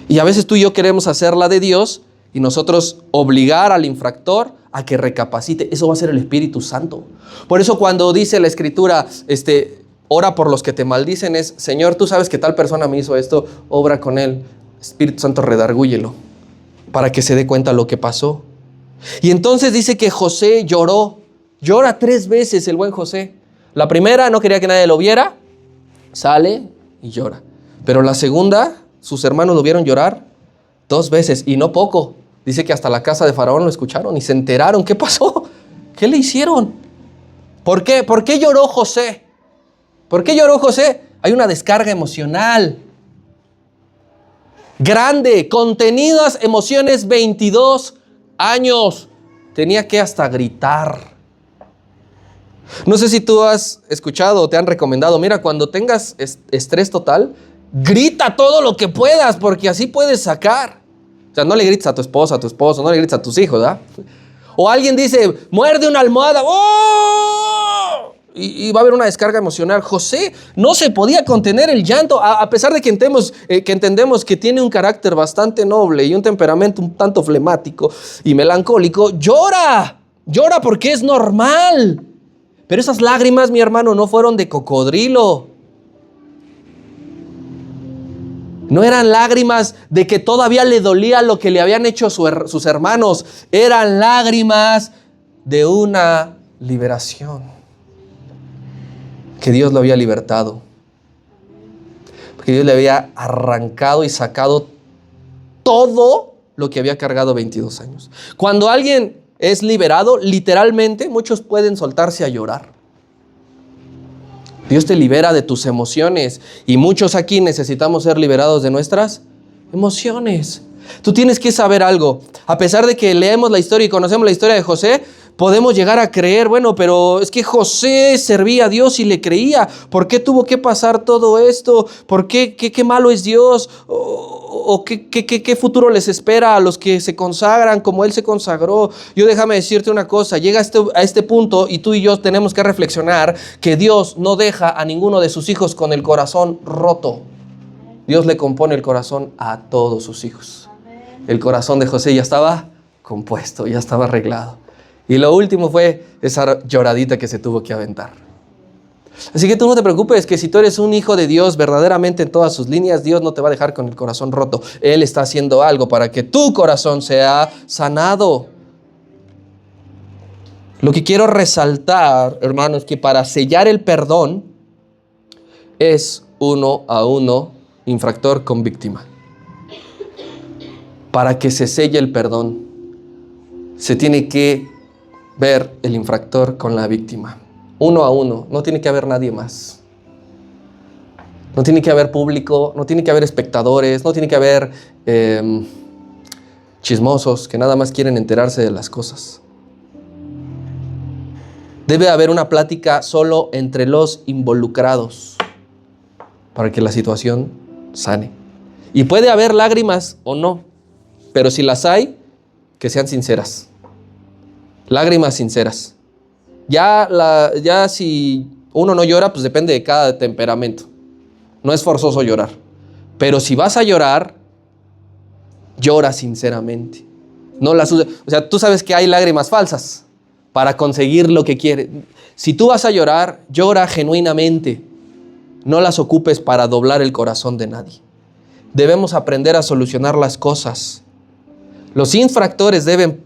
Y a veces tú y yo queremos hacer la de Dios y nosotros obligar al infractor a que recapacite. Eso va a ser el Espíritu Santo. Por eso cuando dice la Escritura, ora por los que te maldicen, es, Señor, tú sabes que tal persona me hizo esto, obra con él. Espíritu Santo, redargúyelo para que se dé cuenta lo que pasó. Y entonces dice que José lloró. Llora 3 veces el buen José. La primera no quería que nadie lo viera. Sale y llora. Pero la segunda, sus hermanos lo vieron llorar 2 veces y no poco. Dice que hasta la casa de Faraón lo escucharon y se enteraron. ¿Qué pasó? ¿Qué le hicieron? ¿Por qué? ¿Por qué lloró José? ¿Por qué lloró José? Hay una descarga emocional grande, contenidas emociones, 22 años. Tenía que hasta gritar. No sé si tú has escuchado o te han recomendado, mira, cuando tengas estrés total, grita todo lo que puedas, porque así puedes sacar. O sea, no le grites a tu esposa, a tu esposo, no le grites a tus hijos, ¿verdad? O alguien dice, muerde una almohada, ¡oh! Y va a haber una descarga emocional. José no se podía contener el llanto, a pesar de que entendemos que tiene un carácter bastante noble y un temperamento un tanto flemático y melancólico. Llora porque es normal. Pero esas lágrimas, mi hermano, no fueron de cocodrilo. No eran lágrimas de que todavía le dolía lo que le habían hecho sus hermanos. Eran lágrimas de una liberación. Que Dios lo había libertado. Porque Dios le había arrancado y sacado todo lo que había cargado 22 años. Cuando alguien es liberado, literalmente, muchos pueden soltarse a llorar. Dios te libera de tus emociones y muchos aquí necesitamos ser liberados de nuestras emociones. Tú tienes que saber algo. A pesar de que leemos la historia y conocemos la historia de José, podemos llegar a creer, bueno, pero es que José servía a Dios y le creía. ¿Por qué tuvo que pasar todo esto? ¿Por qué? ¿Qué malo es Dios? ¿O qué futuro les espera a los que se consagran como Él se consagró? Yo déjame decirte una cosa, llega a este punto y tú y yo tenemos que reflexionar que Dios no deja a ninguno de sus hijos con el corazón roto. Dios le compone el corazón a todos sus hijos. El corazón de José ya estaba compuesto, ya estaba arreglado. Y lo último fue esa lloradita que se tuvo que aventar. Así que tú no te preocupes, que si tú eres un hijo de Dios verdaderamente en todas sus líneas, Dios no te va a dejar con el corazón roto. Él está haciendo algo para que tu corazón sea sanado. Lo que quiero resaltar, hermanos, es que para sellar el perdón es 1 a 1 infractor con víctima. Para que se selle el perdón, se tiene que ver el infractor con la víctima. 1 a 1, no tiene que haber nadie más. No tiene que haber público, no tiene que haber espectadores, no tiene que haber chismosos que nada más quieren enterarse de las cosas. Debe haber una plática solo entre los involucrados para que la situación sane. Y puede haber lágrimas o no, pero si las hay, que sean sinceras. Lágrimas sinceras. Ya si uno no llora, pues depende de cada temperamento. No es forzoso llorar. Pero si vas a llorar, llora sinceramente. O sea, tú sabes que hay lágrimas falsas para conseguir lo que quieres. Si tú vas a llorar, llora genuinamente. No las ocupes para doblar el corazón de nadie. Debemos aprender a solucionar las cosas. Los infractores deben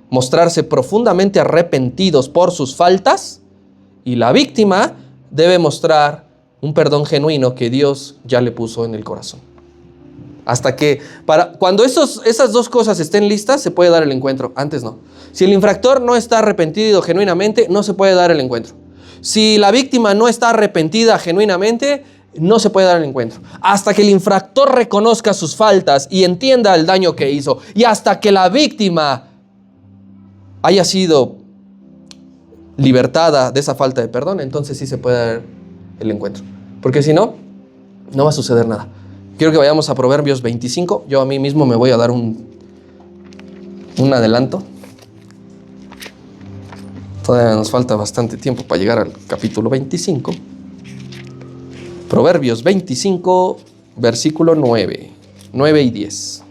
mostrarse profundamente arrepentidos por sus faltas y la víctima debe mostrar un perdón genuino que Dios ya le puso en el corazón. Cuando esas dos cosas estén listas, se puede dar el encuentro. Antes no. Si el infractor no está arrepentido genuinamente, no se puede dar el encuentro. Si la víctima no está arrepentida genuinamente, no se puede dar el encuentro. Hasta que el infractor reconozca sus faltas y entienda el daño que hizo, y hasta que la víctima haya sido libertada de esa falta de perdón, entonces sí se puede dar el encuentro. Porque si no, no va a suceder nada. Quiero que vayamos a Proverbios 25. Yo a mí mismo me voy a dar un adelanto. Todavía nos falta bastante tiempo para llegar al capítulo 25. Proverbios 25, versículo 9 y 10.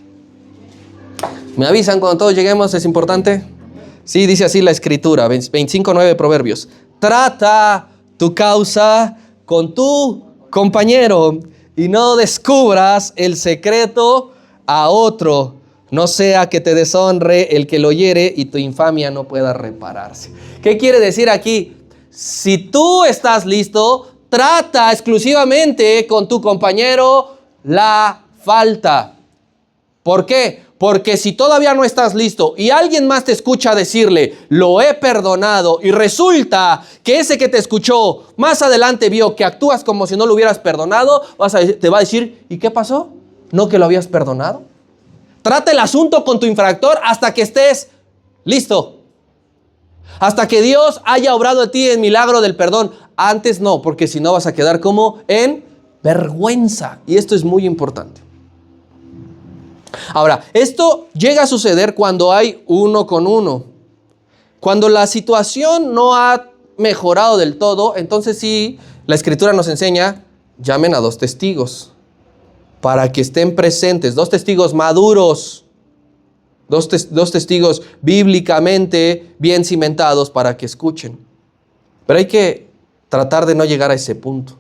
¿Me avisan cuando todos lleguemos? ¿Es importante? Sí, dice así la escritura, 25:9 Proverbios. Trata tu causa con tu compañero y no descubras el secreto a otro. No sea que te deshonre el que lo hiere y tu infamia no pueda repararse. ¿Qué quiere decir aquí? Si tú estás listo, trata exclusivamente con tu compañero la falta. ¿Por qué? Porque si todavía no estás listo y alguien más te escucha decirle, lo he perdonado, y resulta que ese que te escuchó más adelante vio que actúas como si no lo hubieras perdonado, te va a decir, ¿y qué pasó? ¿No que lo habías perdonado? Trata el asunto con tu infractor hasta que estés listo. Hasta que Dios haya obrado a ti en milagro del perdón. Antes no, porque si no vas a quedar como en vergüenza. Y esto es muy importante. Ahora, esto llega a suceder cuando hay uno con uno. Cuando la situación no ha mejorado del todo, entonces sí, la Escritura nos enseña, llamen a 2 testigos para que estén presentes, 2 testigos maduros, 2 testigos bíblicamente bien cimentados para que escuchen. Pero hay que tratar de no llegar a ese punto,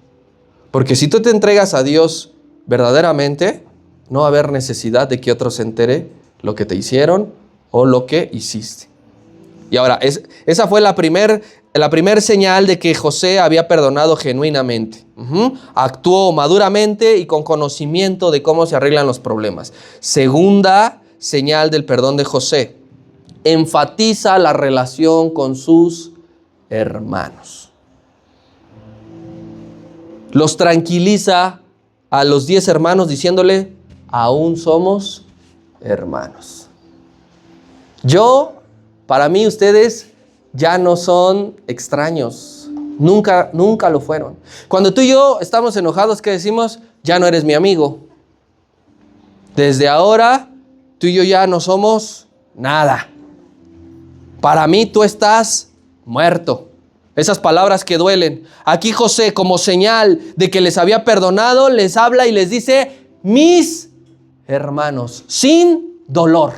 porque si tú te entregas a Dios verdaderamente, no va a haber necesidad de que otro se entere lo que te hicieron o lo que hiciste. Y ahora, esa fue la primer señal de que José había perdonado genuinamente. Actuó maduramente y con conocimiento de cómo se arreglan los problemas. Segunda señal del perdón de José: enfatiza la relación con sus hermanos. Los tranquiliza a los 10 hermanos diciéndole: aún somos hermanos. Para mí ustedes ya no son extraños. Nunca lo fueron. Cuando tú y yo estamos enojados, ¿qué decimos? Ya no eres mi amigo. Desde ahora, tú y yo ya no somos nada. Para mí tú estás muerto. Esas palabras que duelen. Aquí José, como señal de que les había perdonado, les habla y les dice: mis hermanos, sin dolor,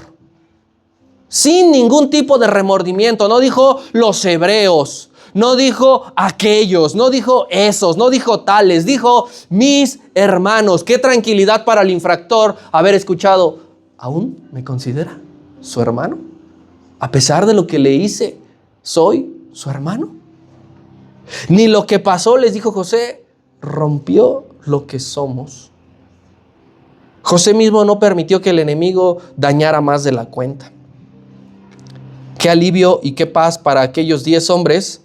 sin ningún tipo de remordimiento. No dijo los hebreos, no dijo aquellos, no dijo esos, no dijo tales, dijo mis hermanos. Qué tranquilidad para el infractor haber escuchado: ¿aún me considera su hermano? A pesar de lo que le hice, ¿soy su hermano? Ni lo que pasó, les dijo José, rompió lo que somos. José mismo no permitió que el enemigo dañara más de la cuenta. Qué alivio y qué paz para aquellos 10 hombres,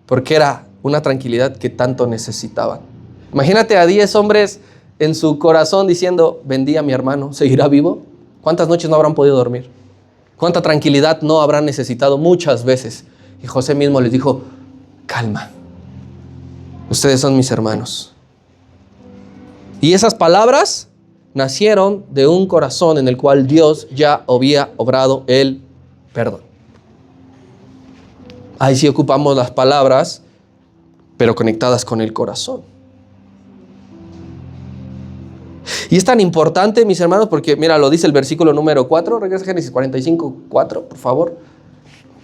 porque era una tranquilidad que tanto necesitaban. Imagínate a 10 hombres en su corazón diciendo: vendí a mi hermano, ¿seguirá vivo? ¿Cuántas noches no habrán podido dormir? ¿Cuánta tranquilidad no habrán necesitado muchas veces? Y José mismo les dijo: calma, ustedes son mis hermanos. Y esas palabras nacieron de un corazón en el cual Dios ya había obrado el perdón. Ahí sí ocupamos las palabras, pero conectadas con el corazón. Y es tan importante, mis hermanos, porque mira, lo dice el versículo número 4, regresa a Génesis 45, 4, por favor.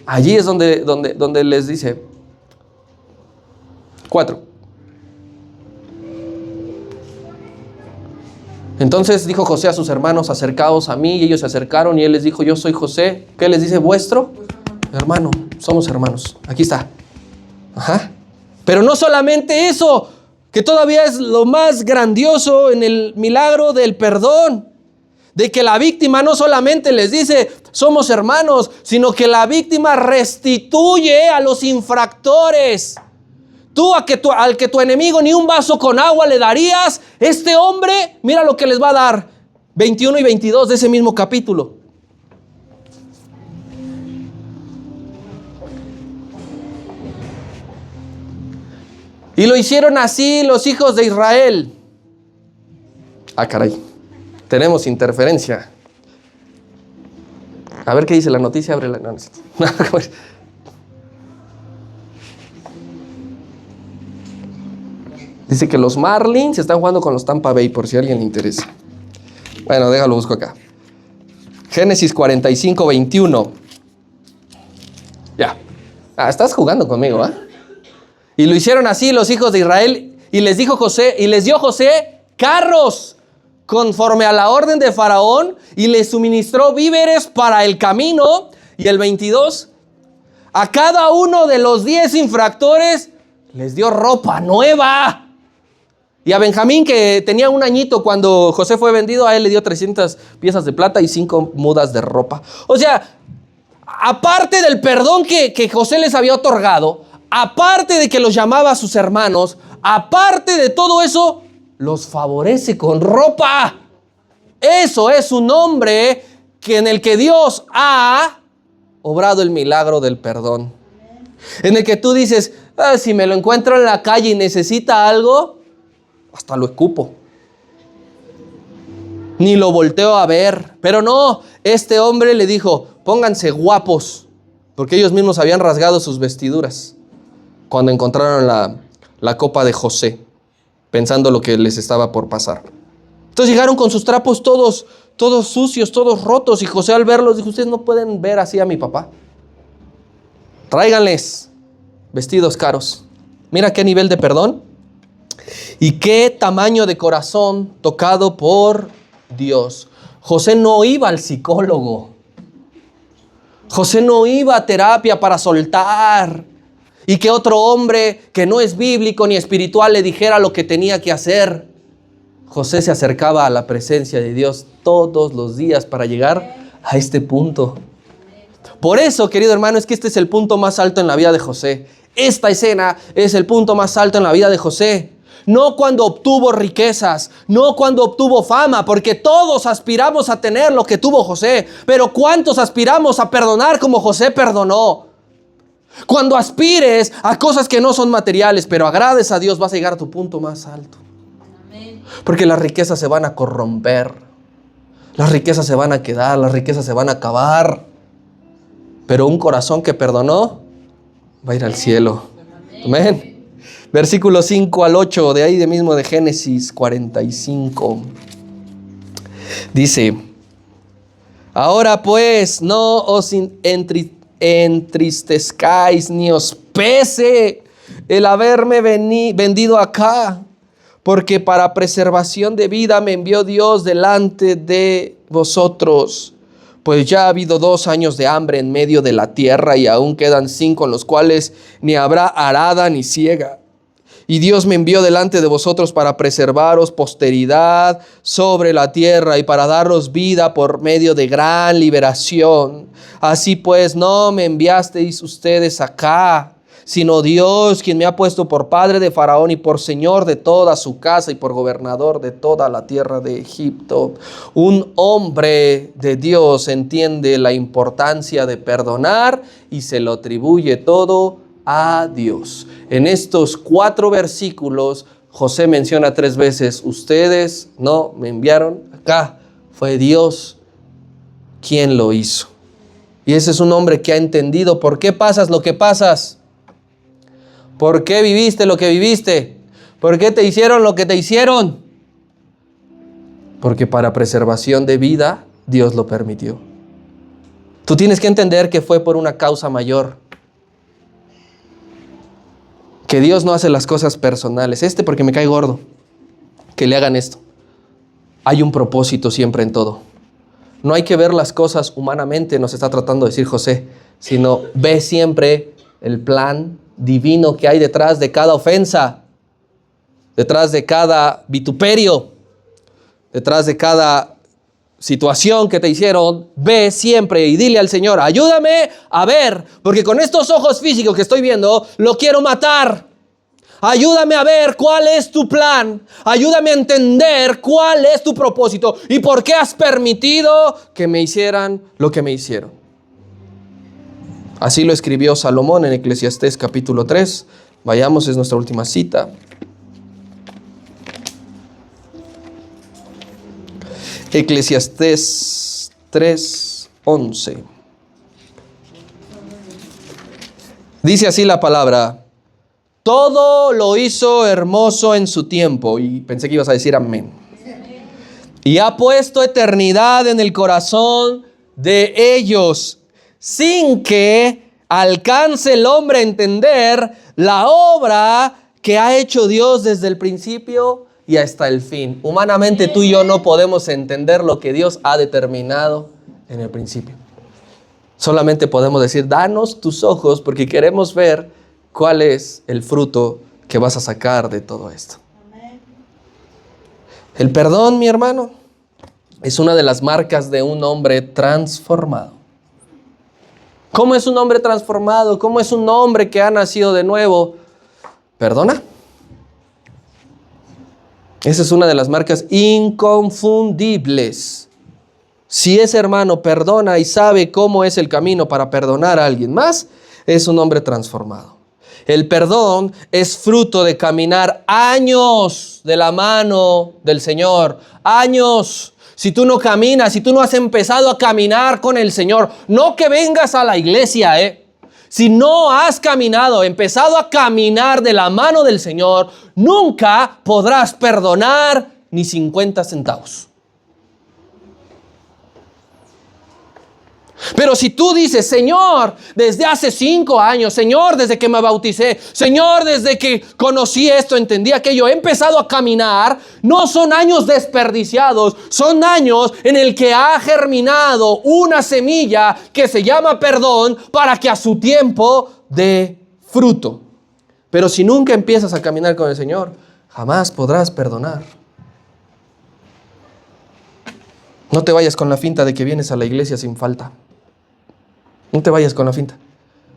Allí es donde les dice 4. Entonces dijo José a sus hermanos: acercaos a mí. Y ellos se acercaron y él les dijo: yo soy José. ¿Qué les dice? Vuestro hermano. Somos hermanos. Aquí está. Pero no solamente eso, que todavía es lo más grandioso en el milagro del perdón, de que la víctima no solamente les dice: somos hermanos, sino que la víctima restituye a los infractores. Tú al que tu enemigo ni un vaso con agua le darías, este hombre, mira lo que les va a dar. 21 y 22 de ese mismo capítulo. Y lo hicieron así los hijos de Israel. Ah, caray. Tenemos interferencia. A ver qué dice la noticia. Ábrela. No. Dice que los Marlins están jugando con los Tampa Bay, por si a alguien le interesa. Bueno, déjalo, busco acá. Génesis 45, 21. Ya. Estás jugando conmigo, ¿eh? Y lo hicieron así los hijos de Israel, y les dio José carros conforme a la orden de Faraón, y les suministró víveres para el camino. Y el 22, a cada uno de los 10 infractores les dio ropa nueva. Y a Benjamín, que tenía 1 añito cuando José fue vendido, a él le dio 300 piezas de plata y 5 mudas de ropa. O sea, aparte del perdón que José les había otorgado, aparte de que los llamaba a sus hermanos, aparte de todo eso, los favorece con ropa. Eso es un hombre en el que Dios ha obrado el milagro del perdón. En el que tú dices, si me lo encuentro en la calle y necesita algo, hasta lo escupo. Ni lo volteo a ver. Pero no, este hombre le dijo, pónganse guapos, porque ellos mismos habían rasgado sus vestiduras cuando encontraron la copa de José, pensando lo que les estaba por pasar. Entonces llegaron con sus trapos todos sucios, todos rotos, y José al verlos dijo, ustedes no pueden ver así a mi papá. Tráiganles vestidos caros. Mira qué nivel de perdón y qué tamaño de corazón tocado por Dios. José no iba al psicólogo. José no iba a terapia para soltar y que otro hombre que no es bíblico ni espiritual le dijera lo que tenía que hacer. José se acercaba a la presencia de Dios todos los días para llegar a este punto. Por eso, querido hermano, es que este es el punto más alto en la vida de José. Esta escena es el punto más alto en la vida de José. No cuando obtuvo riquezas, no cuando obtuvo fama, porque todos aspiramos a tener lo que tuvo José. Pero ¿cuántos aspiramos a perdonar como José perdonó? Cuando aspires a cosas que no son materiales, pero agrades a Dios, vas a llegar a tu punto más alto. Porque las riquezas se van a corromper, las riquezas se van a quedar, las riquezas se van a acabar. Pero un corazón que perdonó va a ir al cielo. Amén. Versículos 5 al 8, de ahí de mismo de Génesis 45. Dice, ahora pues no os entristezcáis ni os pese el haberme vendido acá, porque para preservación de vida me envió Dios delante de vosotros. Pues ya ha habido 2 años de hambre en medio de la tierra y aún quedan 5 en los cuales ni habrá arada ni siega. Y Dios me envió delante de vosotros para preservaros posteridad sobre la tierra y para daros vida por medio de gran liberación. Así pues, no me enviasteis ustedes acá, sino Dios, quien me ha puesto por padre de Faraón y por señor de toda su casa y por gobernador de toda la tierra de Egipto. Un hombre de Dios entiende la importancia de perdonar y se lo atribuye todo a Dios. En estos 4 versículos, José menciona 3 veces, ustedes no me enviaron acá, fue Dios quien lo hizo. Y ese es un hombre que ha entendido por qué pasas lo que pasas. ¿Por qué viviste lo que viviste? ¿Por qué te hicieron lo que te hicieron? Porque para preservación de vida, Dios lo permitió. Tú tienes que entender que fue por una causa mayor. Que Dios no hace las cosas personales. Porque me cae gordo. Que le hagan esto. Hay un propósito siempre en todo. No hay que ver las cosas humanamente, nos está tratando de decir José, sino ve siempre el plan divino que hay detrás de cada ofensa, detrás de cada vituperio, detrás de cada situación que te hicieron. Ve siempre y dile al Señor, ayúdame a ver, porque con estos ojos físicos que estoy viendo, lo quiero matar. Ayúdame a ver cuál es tu plan. Ayúdame a entender cuál es tu propósito y por qué has permitido que me hicieran lo que me hicieron. Así lo escribió Salomón en Eclesiastés capítulo 3. Vayamos, es nuestra última cita. Eclesiastés 3:11. Dice así la palabra: todo lo hizo hermoso en su tiempo. Y pensé que ibas a decir amén. Y ha puesto eternidad en el corazón de ellos, sin que alcance el hombre a entender la obra que ha hecho Dios desde el principio y hasta el fin. Humanamente tú y yo no podemos entender lo que Dios ha determinado en el principio. Solamente podemos decir, danos tus ojos porque queremos ver cuál es el fruto que vas a sacar de todo esto. El perdón, mi hermano, es una de las marcas de un hombre transformado. ¿Cómo es un hombre transformado? ¿Cómo es un hombre que ha nacido de nuevo? ¿Perdona? Esa es una de las marcas inconfundibles Si ese hermano perdona y sabe cómo es el camino para perdonar a alguien más, es un hombre transformado. El perdón es fruto de caminar años de la mano del Señor. Años. Si tú no caminas, si tú no has empezado a caminar con el Señor, no que vengas a la iglesia, Si no has caminado, empezado a caminar de la mano del Señor, nunca podrás perdonar ni 50 centavos. Pero si tú dices, Señor, desde hace 5 años, Señor, desde que me bauticé, Señor, desde que conocí esto, entendí aquello, he empezado a caminar, no son años desperdiciados, son años en el que ha germinado una semilla que se llama perdón para que a su tiempo dé fruto. Pero si nunca empiezas a caminar con el Señor, jamás podrás perdonar. No te vayas con la finta de que vienes a la iglesia sin falta. No te vayas con la finta.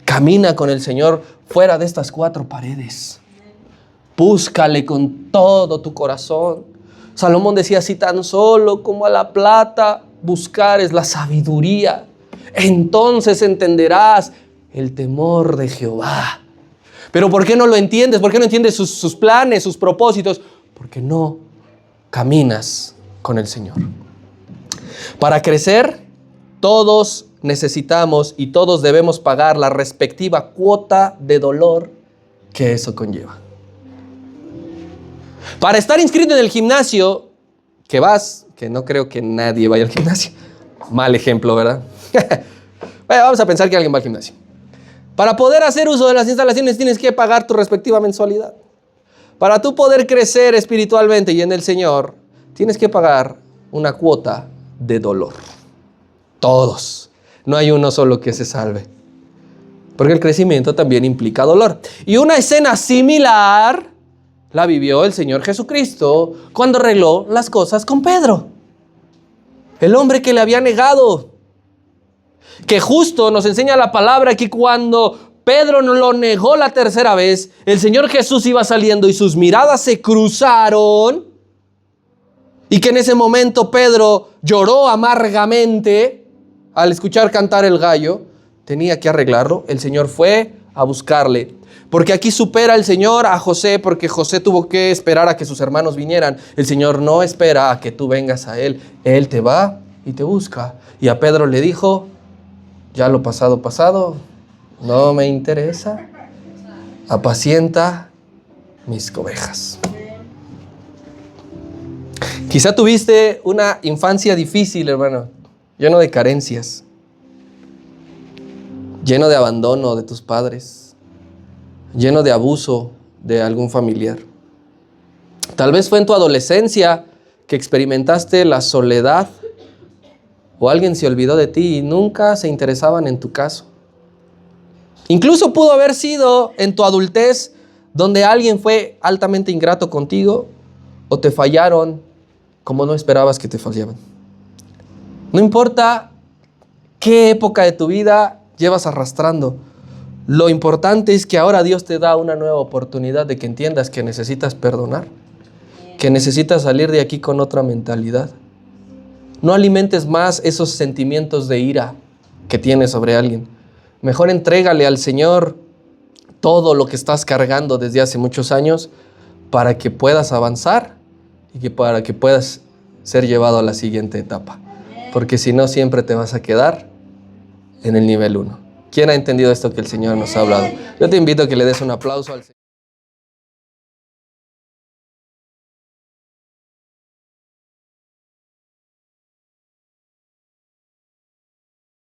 Camina con el Señor fuera de estas 4 paredes. Búscale con todo tu corazón. Salomón decía, si tan solo como a la plata buscares la sabiduría, entonces entenderás el temor de Jehová. Pero ¿por qué no lo entiendes? ¿Por qué no entiendes sus planes, sus propósitos? Porque no caminas con el Señor. Para crecer, todos necesitamos y todos debemos pagar la respectiva cuota de dolor que eso conlleva. Para estar inscrito en el gimnasio, que no creo que nadie vaya al gimnasio. Mal ejemplo, ¿verdad? Bueno, vamos a pensar que alguien va al gimnasio. Para poder hacer uso de las instalaciones tienes que pagar tu respectiva mensualidad. Para tú poder crecer espiritualmente y en el Señor, tienes que pagar una cuota de dolor. Todos. No hay uno solo que se salve. Porque el crecimiento también implica dolor. Y una escena similar la vivió el Señor Jesucristo cuando arregló las cosas con Pedro. El hombre que le había negado. Que justo nos enseña la palabra que cuando Pedro lo negó la tercera vez, el Señor Jesús iba saliendo y sus miradas se cruzaron. Y que en ese momento Pedro lloró amargamente al escuchar cantar el gallo. Tenía que arreglarlo. El Señor fue a buscarle. Porque aquí supera el Señor a José, porque José tuvo que esperar a que sus hermanos vinieran. El Señor no espera a que tú vengas a Él. Él te va y te busca. Y a Pedro le dijo, ya lo pasado, pasado, no me interesa. Apacienta mis ovejas. Quizá tuviste una infancia difícil, hermano, lleno de carencias, lleno de abandono de tus padres, lleno de abuso de algún familiar. Tal vez fue en tu adolescencia que experimentaste la soledad o alguien se olvidó de ti y nunca se interesaban en tu caso. Incluso pudo haber sido en tu adultez donde alguien fue altamente ingrato contigo o te fallaron como no esperabas que te fallaban. No importa qué época de tu vida llevas arrastrando, lo importante es que ahora Dios te da una nueva oportunidad de que entiendas que necesitas perdonar, que necesitas salir de aquí con otra mentalidad. No alimentes más esos sentimientos de ira que tienes sobre alguien. Mejor entrégale al Señor todo lo que estás cargando desde hace muchos años para que puedas avanzar y para que puedas ser llevado a la siguiente etapa. Porque si no, siempre te vas a quedar en el nivel 1. ¿Quién ha entendido esto que el Señor nos ha hablado? Yo te invito a que le des un aplauso al Señor.